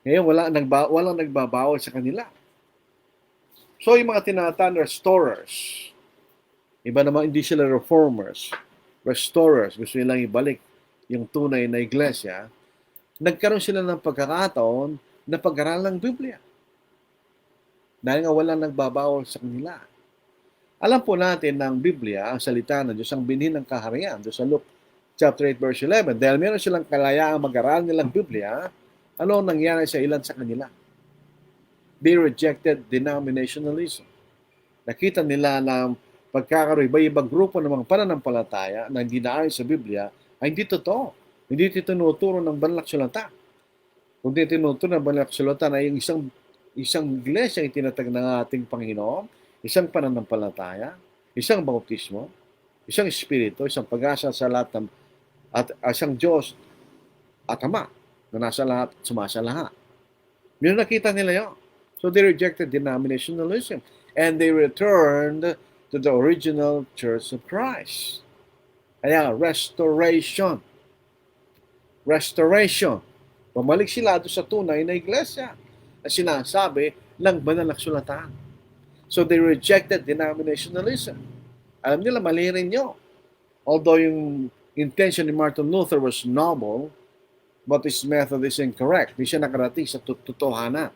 Ngayon, walang nagbabawal sa kanila. So, yung mga tinatawag na restorers, iba naman hindi sila reformers, restorers, gusto nilang ibalik yung tunay na iglesia, nagkaroon sila ng pagkakataon na pag-aralan ng Biblia. Dahil nga walang nagbabawal sa kanila. Alam po natin na ang Biblia, ang salita ng Diyos, ang binhin ng kaharian, doon sa Luke chapter 8, verse 11. Dahil meron silang kalayaang mag-aral nilang Biblia, ano nangyari sa ilan sa kanila? They rejected denominationalism. Nakita nila na pagkakaroon iba-ibang grupo ng mga pananampalataya na hindi naayon sa Biblia ay hindi totoo. Hindi tinuturo ng banal na kasulatan. Kundi tinuturo ng banal na kasulatan ay yung isang iglesia ang itinatag ng ating Panginoon, isang pananampalataya, isang bautismo, isang espiritu, isang pag-asa sa lahat ng, at isang Diyos at Ama na nasa lahat, sumasa lahat. Yun nakita nila yun. So they rejected denominationalism and they returned to the original Church of Christ. Kaya restoration. Restoration. Bumalik sila doon sa tunay na iglesia na sinasabi ng banal na kasulatan. So they rejected denominationalism. Alam nila, mali rin yun. Although yung intention ni Martin Luther was noble, but his method is incorrect. Hindi siya nakarating sa totohanan.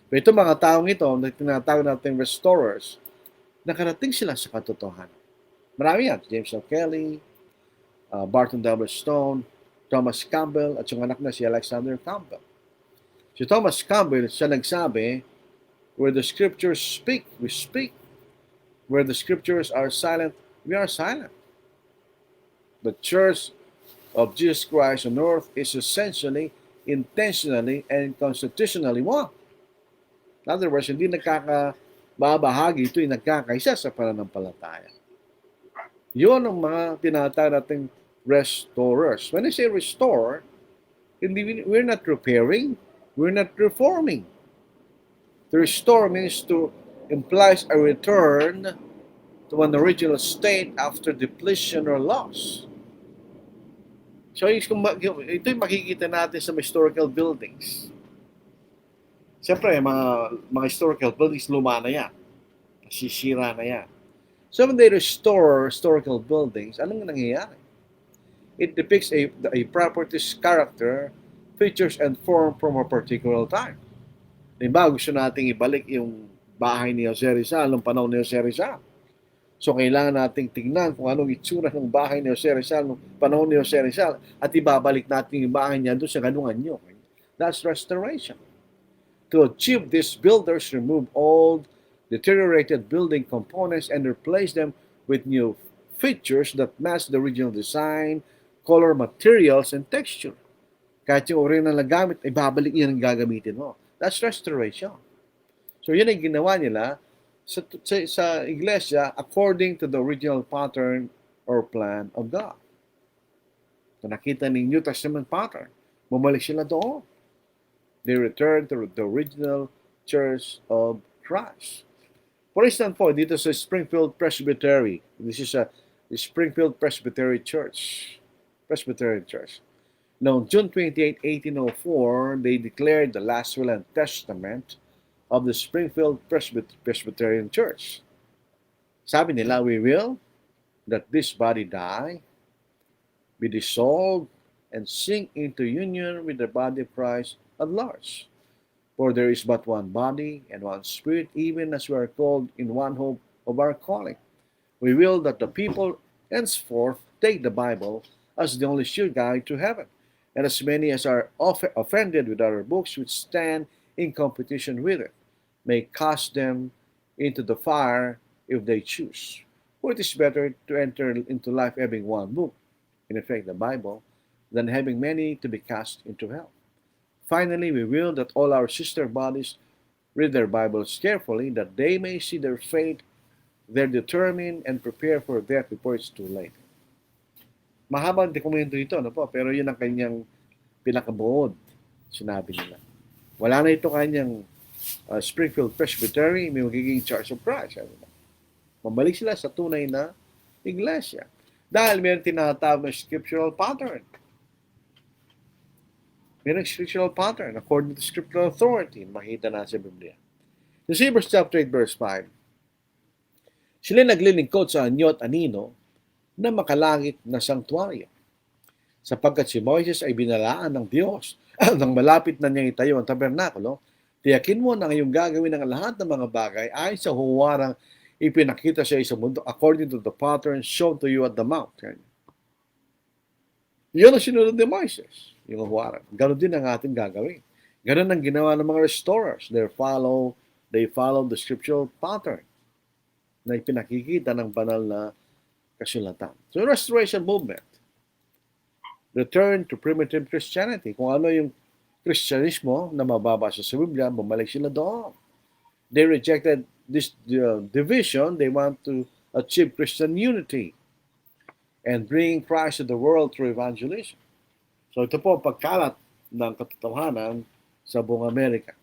Pero itong mga taong ito, na tinatawag natin restorers, nakarating sila sa katotohanan. Marami yan. James L. Kelly, Barton W. Stone, Thomas Campbell, at yung anak na si Alexander Campbell. Si Thomas Campbell, siya nagsabi, where the scriptures speak, we speak. Where the scriptures are silent, we are silent. The Church of Jesus Christ on earth is essentially, intentionally, and constitutionally one. In other words, hindi nagkakababahagi, ito'y nagkakaisa sa pananampalataya. Yun ang mga tinatawag nating restorers. When I say restore, we're not repairing, we're not reforming. To restore means implies a return to an original state after depletion or loss. So ito'y makikita natin sa historical buildings. Siyempre, mga historical buildings, luma na yan. Nasisira na yan. So when they restore historical buildings, anong nangyayari? It depicts a property's character, features, and form from a particular time. Diba, gusto nating ibalik yung bahay ni Jose Rizal, nung panahon ni Jose Rizal. So kailangan nating tingnan kung anong itsura ng bahay ni Jose Rizal nung panahon ni Jose Rizal at ibabalik natin yung bahay niya doon sa ganungan nyo. That's restoration. To achieve this, builders remove old, deteriorated building components and replace them with new features that match the original design, color, materials, and texture. Kahit yung original na gamit, ibabalik yan ang gagamitin mo. That's restoration. So yun ang ginawa nila sa iglesia according to the original pattern or plan of God. So nakita ng New Testament pattern, bumalik sila doon. They returned to the original Church of Christ. For instance po, dito sa Springfield Presbytery, this is a Springfield Presbytery Church. Presbyterian Church. Now, June 28, 1804, they declared the last will and testament of the Springfield Presbyterian Church. Sabi nila, we will that this body die, be dissolved, and sink into union with the body of Christ at large. For there is but one body and one spirit, even as we are called in one hope of our calling. We will that the people henceforth take the Bible as the only sure guide to heaven, and as many as are offended with other books which stand in competition with it may cast them into the fire if they choose. For it is better to enter into life having one book, in effect the Bible, than having many to be cast into hell. Finally, we will that all our sister bodies read their Bibles carefully, that they may see their fate, they're determined, and prepare for death before it's too late. Mahabang dokumento ito, ano po? Pero yun ang kanyang pinakabuod, sinabi nila. Wala na ito kanyang Springfield Presbytery, may magiging Church of Christ. Mabalik sila sa tunay na iglesia. Dahil mayroon tinatawag na scriptural pattern. Mayroon scriptural pattern according to scriptural authority. Makita na sa Biblia. Sa Hebrews chapter 8 verse 5, sila naglilingkod sa anyo at anino na makalangit na sanktuaryo. Sapagkat si Moises ay binalaan ng Diyos nang malapit na niyang itayo ang tabernakulo, tiyakin mo na ngayong gagawin ng lahat ng mga bagay ay sa huwarang ipinakita sa isang mundo according to the pattern shown to you at the mount. Yun ang sinunod ni Moises, yung huwarang. Ganon din ang ating gagawin. Ganon ang ginawa ng mga restorers. They follow the scriptural pattern na ipinakikita ng banal na kasulatan. So, restoration movement. Return to primitive Christianity. Kung ano yung Kristyanismo na mababasa sa Biblia, bumalik sila doon. They rejected this division. They want to achieve Christian unity and bring Christ to the world through evangelism. So ito po pagkalat ng katotohanan sa buong Amerika.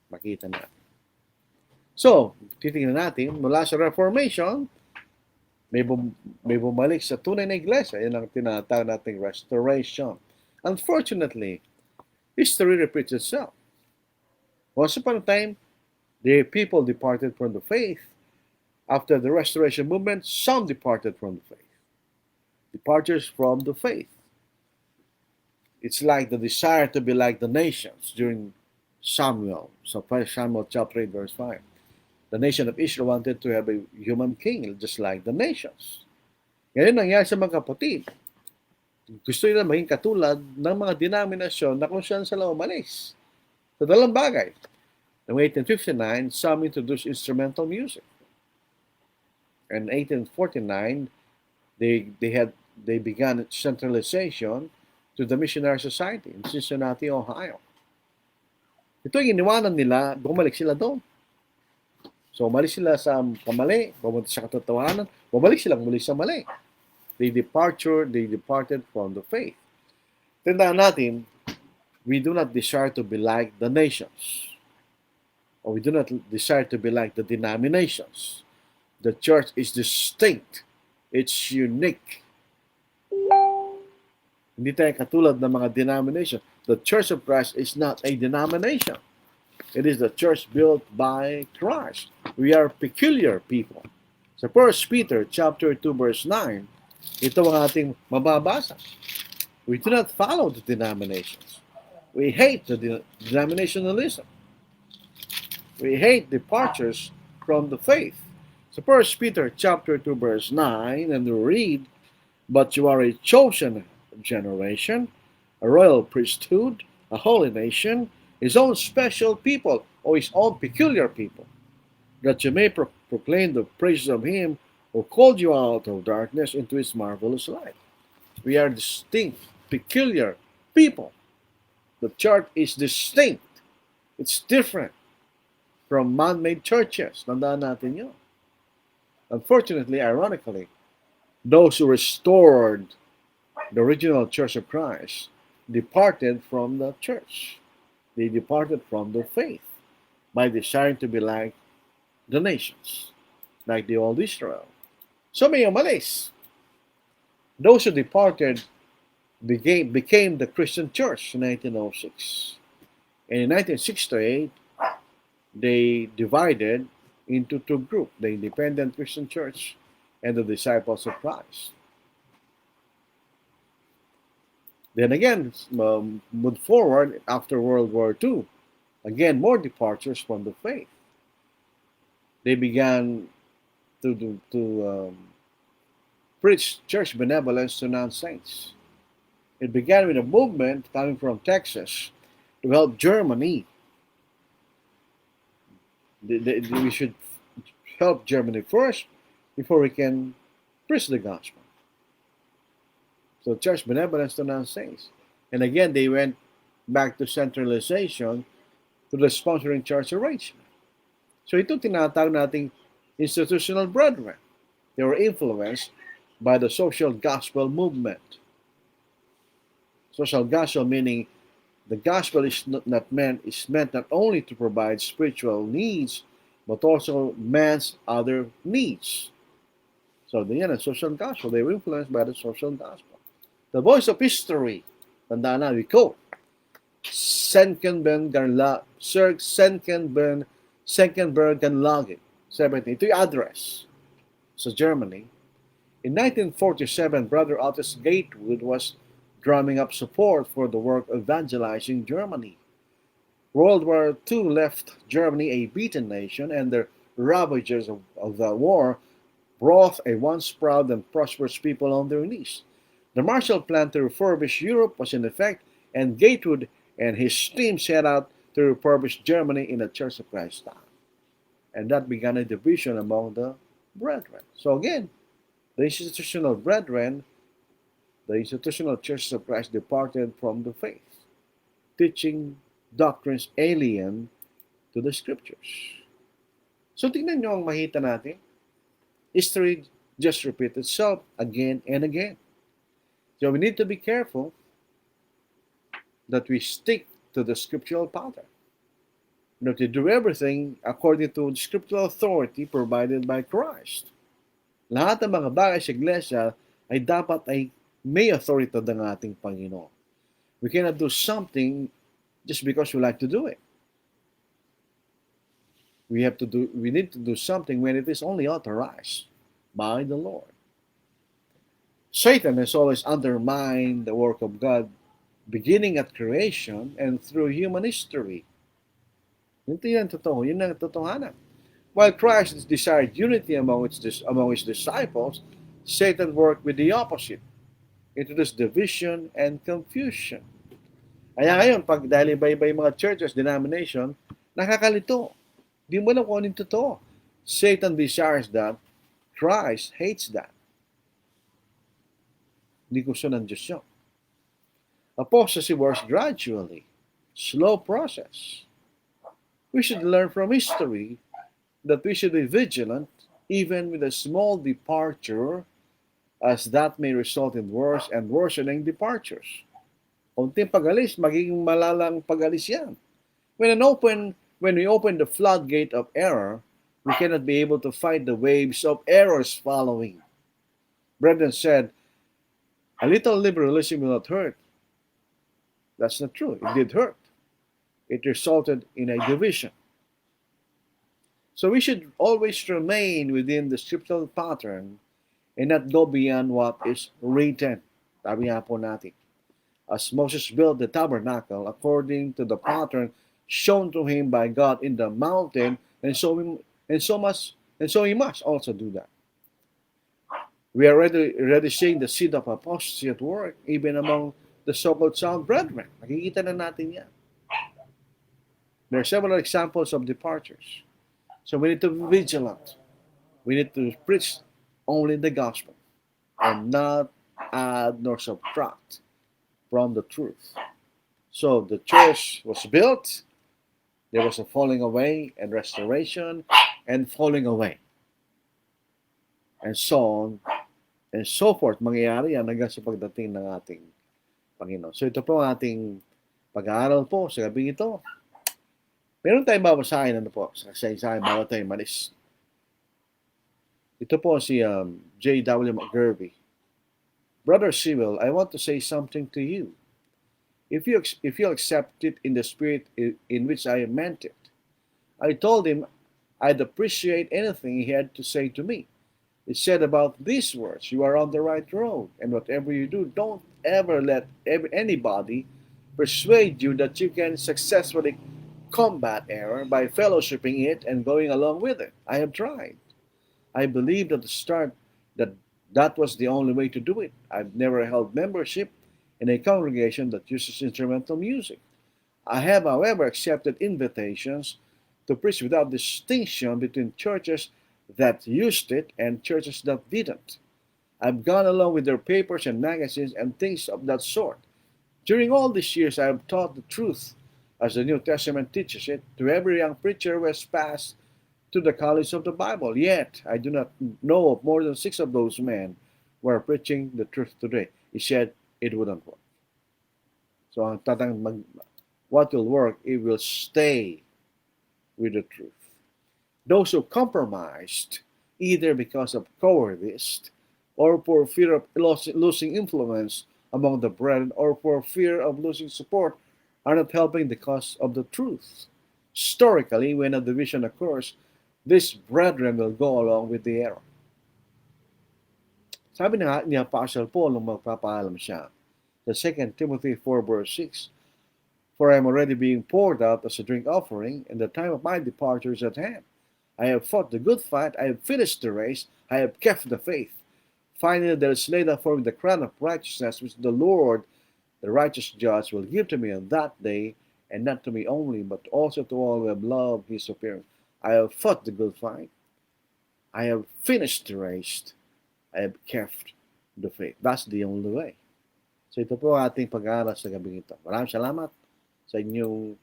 Makita natin. So, titingnan natin, mula sa Reformation, may bumalik sa tunay na iglesia. Yan ang tinatawag nating restoration. Unfortunately, history repeats itself. Once upon a time, the people departed from the faith. After the restoration movement, some departed from the faith. Departures from the faith. It's like the desire to be like the nations during Samuel. So 1 Samuel chapter 8 verse 5. The nation of Israel wanted to have a human king just like the nations. Ngayon nangyari sa mga kapatid. Gusto nila maging katulad ng mga denominasyon na kung saan sila umalis. Sa dalawang bagay. Noong 1859, some introduced instrumental music. In 1849, they began centralization to the Missionary Society in Cincinnati, Ohio. Ito yung iniwanan nila, bumalik sila doon. So, umalis sila sa kamali, pumunta sa katotohanan, bumalik sila muli sa mali. They departed from the faith. Tandaan natin, we do not desire to be like the nations. Or we do not desire to be like the denominations. The church is distinct. It's unique. Hindi tayo katulad ng mga denomination. The Church of Christ is not a denomination. It is the church built by Christ. We are peculiar people. Sa 1 Peter chapter 2 verse 9, ito ang ating mababasa. We do not follow the denominations. We hate the denominationalism. We hate departures from the faith. So 1 Peter chapter 2 verse 9, and we read, "But you are a chosen generation, a royal priesthood, a holy nation, his own special people, or his own peculiar people, that you may proclaim the praises of him who called you out of darkness into his marvelous light." We are distinct, peculiar people. The church is distinct. It's different from man-made churches. Tandaan natin yun. Unfortunately, ironically, those who restored the original Church of Christ departed from the church. They departed from the faith by desiring to be like the nations, like the old Israel. So may umalis. Those who departed became the Christian church in 1906. And in 1968, they divided into two groups, the Independent Christian Church and the Disciples of Christ. Then again, moved forward after World War II. Again, more departures from the faith. They began to preach church benevolence to non-saints. It began with a movement coming from Texas to help Germany. We should help Germany first before we can preach the gospel. So church benevolence to non-saints. And again, they went back to centralization to the sponsoring church arrangement. So ito tinatawag nating institutional brethren. They were influenced by the social gospel movement. Social gospel meaning the gospel is meant not only to provide spiritual needs, but also man's other needs. So yan ang social gospel. They were influenced by the social gospel. The voice of history. Tandaan na, we quote, Senkenbergenlage, 17. Ito yung address sa Germany. In 1947, Brother Otis Gatewood was drumming up support for the work of evangelizing Germany. World War II left Germany a beaten nation, and the ravages of the war brought a once proud and prosperous people on their knees. The Marshall Plan to refurbish Europe was in effect, and Gatewood and his team set out to refurbish Germany in the Church of Christ style. And that began a division among the brethren. So again, the institutional brethren, the institutional churches of Christ departed from the faith, teaching doctrines alien to the scriptures. So tingnan nyo ang mahita natin. History just repeats itself again and again. So we need to be careful that we stick to the scriptural pattern. To do everything according to the scriptural authority provided by Christ. Lahat ng mga bagay sa iglesia ay dapat ay may authority ng ating Panginoon. We cannot do something just because we like to do it. We need to do something when it is only authorized by the Lord. Satan has always undermined the work of God, beginning at creation and through human history. Ito yan totoo, yun ang totohanan. While Christ desired unity among his disciples, Satan worked with the opposite, introduced division and confusion. Kaya ngayon, pag dahil iba-iba yung mga churches, denomination, nakakalito. Di mo alam kung anong totoo. Satan desires that, Christ hates that. Hindi gusto ng Diyos yun. Apostasy works gradually, slow process. We should learn from history that we should be vigilant even with a small departure, as that may result in worse and worsening departures. Konting pag-alis, magiging malalang pag-alis yan. When we open the floodgate of error, we cannot be able to fight the waves of errors following. Brendan said, a little liberalism will not hurt. That's not true. It did hurt. It resulted in a division. So we should always remain within the scriptural pattern and not go beyond what is written. Sabi nga po natin. As Moses built the tabernacle according to the pattern shown to him by God in the mountain, and so he must also do that. We are already seeing the seed of apostasy at work, even among the so-called sound brethren. Nakikita na natin yan. There are several examples of departures. So we need to be vigilant. We need to preach only the gospel and not add nor subtract from the truth. So the church was built, there was a falling away and restoration and falling away. And so on and so forth. Mangyayari yan hanggang sa pagdating ng ating Panginoon. So ito po ang ating pag-aaral po sa gabi ito. Meron tayong babasahin sa kasaysayan bago tayo malis. Ito po si J.W. McGurvey. Brother Sewell, I want to say something to you. If you accept it in the spirit in which I meant it, I told him I'd appreciate anything he had to say to me. He said about these words, "You are on the right road, and whatever you do, don't ever let anybody persuade you that you can successfully combat error by fellowshipping it and going along with it. I have tried. I believed at the start that that was the only way to do it. I've never held membership in a congregation that uses instrumental music. I have, however, accepted invitations to preach without distinction between churches that used it and churches that didn't. I've gone along with their papers and magazines and things of that sort. During all these years, I have taught the truth as the New Testament teaches it to every young preacher who has passed to the college of the Bible. Yet, I do not know of more than 6 of those men who are preaching the truth today. He said it wouldn't work. So, what will work, it will stay with the truth. Those who compromised, either because of cowardice or for fear of losing influence among the brethren or for fear of losing support, are not helping the cause of the truth. Historically, when a division occurs, these brethren will go along with the error. Sabi na ni Apostle Paul nung magpapaalam siya sa 2 Timothy 4 verse 6, "For I am already being poured out as a drink offering, and the time of my departure is at hand. I have fought the good fight, I have finished the race, I have kept the faith. Finally, there is laid up for me the crown of righteousness, which the Lord, the righteous judge, will give to me on that day, and not to me only, but also to all who have loved his appearance. I have fought the good fight, I have finished the race, I have kept the faith." That's the only way. So ito po ang ating pag-aaral sa gabing ito. Maraming salamat sa inyong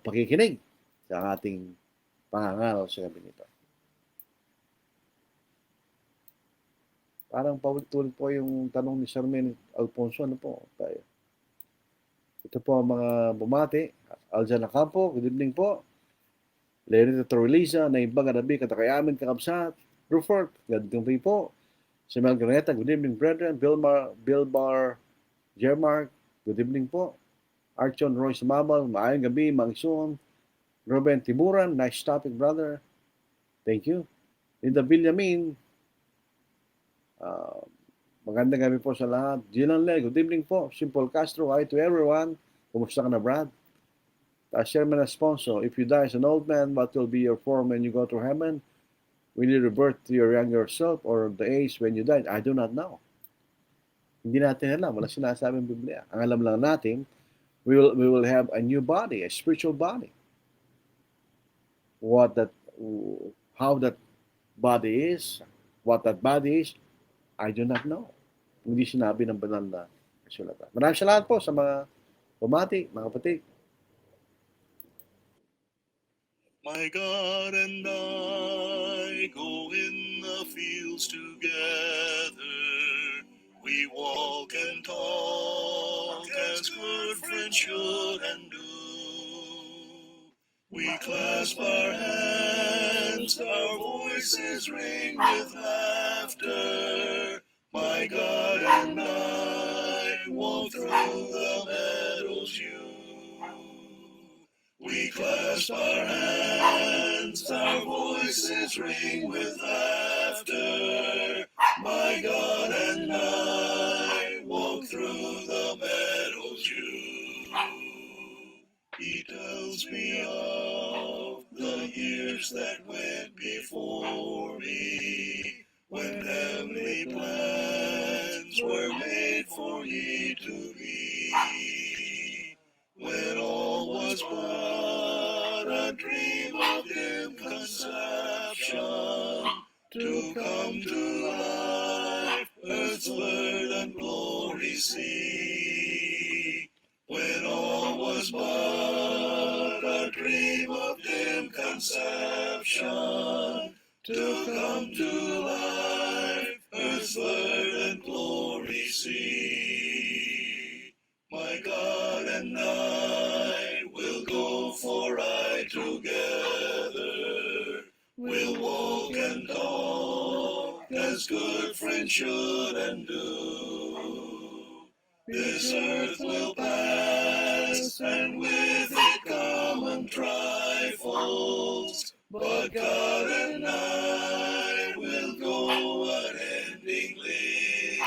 pakikinig sa ating pangangaral sa gabing ito. Parang paulit-ulit po yung tanong ni Sir Men Alfonso. Ano po? Tayo. Ito po ang mga bumati. Aljan Acampo, good evening po. Lerita Torreliza, na ibang ganabi katakayamin kakabsat. Rufort, good evening po. Si Mel Graneta, good evening brethren. Bilbar Jermark, good evening po. Archon Royce Mabal, maayong gabi, Mangsun. Ruben Timuran, nice topic brother. Thank you. Linda Villamin, magandang gabi po sa lahat. Gilan Le, good evening po. Simple Castro, hi to everyone. Kumusta ka na, Brad? Sherman Esponso, if you die as an old man, what will be your form when you go to heaven? Will you revert to your younger self or the age when you died? I do not know. Hindi natin alam. Wala sinasabi ng Biblia. Ang alam lang natin, we will have a new body, a spiritual body. How that body is, what that body is, I do not know. Hindi sinabi ng banal na kasulatan. Maraming salamat po sa mga bumati, mga kapatid. My God and I go in the fields together. We walk and talk as good friends should and do. We clasp our hands, our voices ring with laughter. My God and I walk through the meadows you. We clasp our hands, our voices ring with laughter. My God and I walk through the meadows you. He tells me of the years that went before me, when heavenly plans were made for ye to be. When all was but a dream of dim conception, to come to life, earth's verdant glory see. When all was but a dream of dim conception, to come to life, earth's verdant glory see. My God and I will go for I together, we'll walk and talk as good friends should and do. This earth will pass, and with it common trifle. falls, but God and I will go unendingly.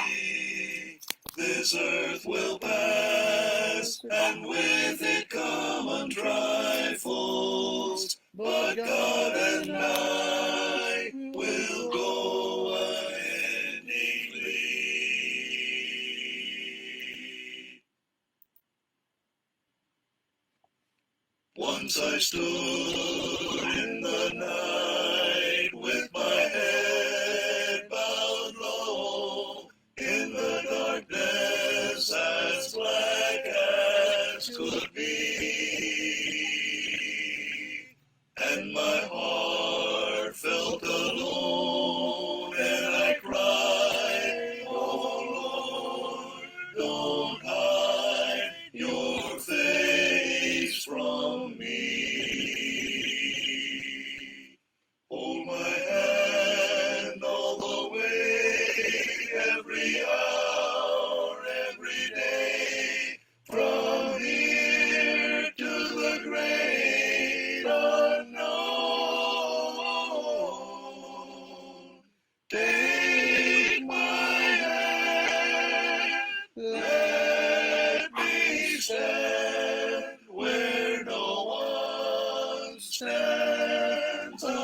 This earth will pass, and with it come trifles, but God and I will go unendingly. Once I stood in the night with my head bowed low, in the darkness as black as could be, and my heart felt alone, and I cried, oh Lord, don't hide your face from me. Hold my hand all the way, every hour, every day, from here to the great unknown. Take my hand, let me stand where no one stands alone.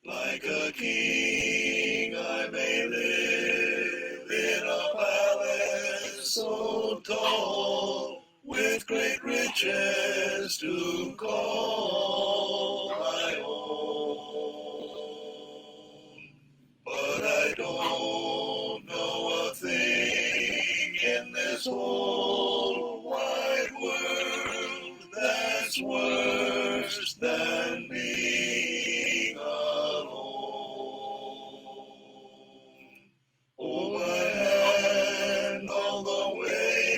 Like a king I may live in a palace so tall, with great riches to call my own. But I don't know a thing in this whole wide world that's worse than being alone. Hold my hand all the way,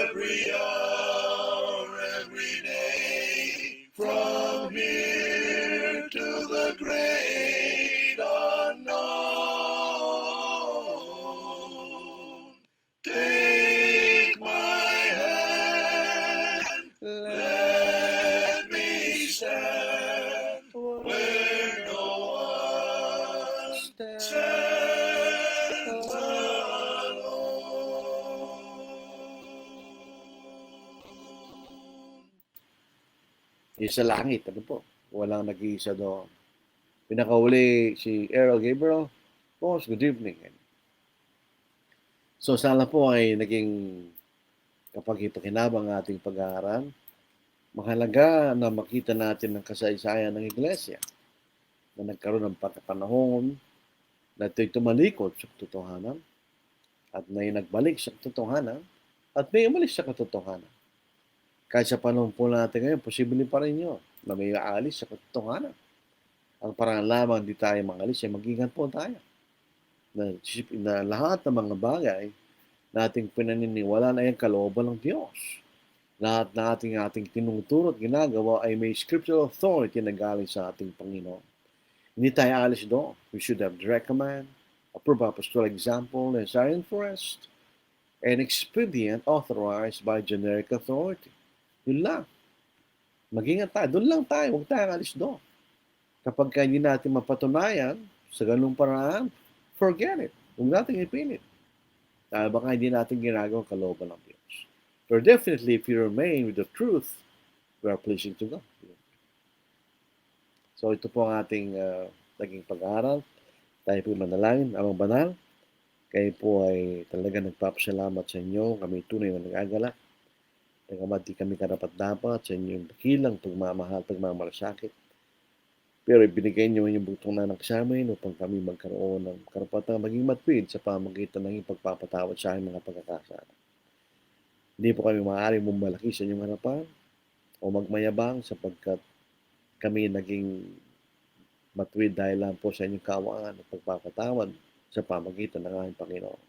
every hour, every day, from here to the great unknown. Take my hand, let me stand where no one stands alone. Sa langit, ano po? Walang nag-iisa doon. Pinakauli si Earl Gabriel. Boss, good evening. So sana po ay naging kapag-ipakinabang ating pag-aaral. Mahalaga na makita natin ang kasaysayan ng Iglesia na nagkaroon ng pagkapanahon na ito'y tumalikod sa katotohanan at may nagbalik sa katotohanan at may umalis sa katotohanan. Kahit sa panahon po natin ngayon, posible pa rin yun na may aalis sa katotohanan. Ang parang lamang di tayo mangalis ay mag-ingat po tayo. Na lahat ng mga bagay na ating pinaniniwalaan ay ang kalooban ng Diyos. Lahat na ating tinuturo at ginagawa ay may scriptural authority na galing sa ating Panginoon. Hindi tayo alis doon. We should have direct command, approved apostolic example, necessary and forest, and expedient authorized by generic authority. Yun lang. Mag-ingat tayo. Doon lang tayo. Huwag tayo alis doon. Kapag hindi natin mapatunayan sa ganung paraan, forget it. Huwag natin ipilit. Dahil baka hindi natin ginagawa kalooban ng Diyos. But definitely, if you remain with the truth, we are pleasing to God. So ito po ang ating naging pag-aaral. Tayo po manalangin, Amang Banal. Kayo po ay talaga nagpapasalamat sa inyo. Kami tunay na nag-agalak. Nagamat di kami karapat-dapat sa inyong dakilang pagmamahal, pagmamalasakit. Pero ibinigay niyo yung butong na sa amin upang kami magkaroon ng karapatang maging matwid sa pamagitan ng pagpapatawad sa aming mga pagkakasala. Hindi po kami maaaring bumalaki sa inyong harapan o magmayabang sapagkat kami naging matwid dahil lang po sa inyong kaawaan at pagpapatawad sa pamagitan ng aming Panginoon.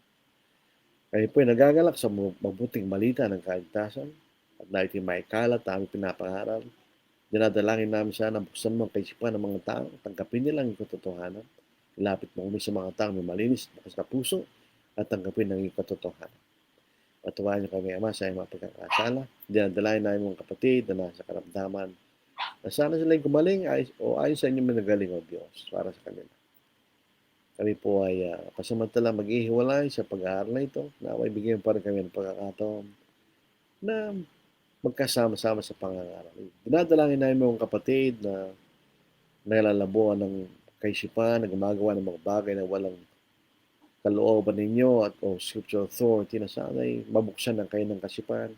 Kayo po ay nagagalak sa mabuting balita ng kaligtasan at na ito'y maikalat na aming pinapangaral. Dinadalangin namin sana buksan mo ang kaisipan ng mga tao, tanggapin nila ang katotohanan, ilapit mo kami sa mga tao may malinis at makas na puso at tanggapin ang katotohanan. Patuwayan niyo kami, Ama, sa iyong mga pagkakasala. Dinadalayan namin mga kapatid na nasa karamdaman na sana sila'y gumaling ayon sa inyong minagaling, O Diyos, para sa kanila. Kami po ay pasamantala maghihiwalay sa pag-aaral na ito. Naway bigyan pa rin kami ng pagkakataon na magkasama-sama sa pangangaral. Dinadalangin namin mga kapatid na nalalabuan ng kaisipan, na gumagawa ng mga bagay na walang kalooban ninyo at o scriptural authority na sana'y mabuksan ang kanilang kaisipan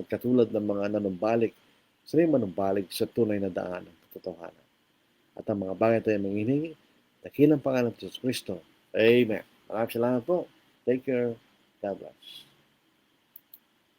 katulad ng mga nanumbalik, sana'y manumbalik sa tunay na daan ng katotohanan. At ang mga bagay tayo manghihingi, dakilang pangalan ng Jesus Kristo. Amen. Maraming salamat po. Take care. God bless.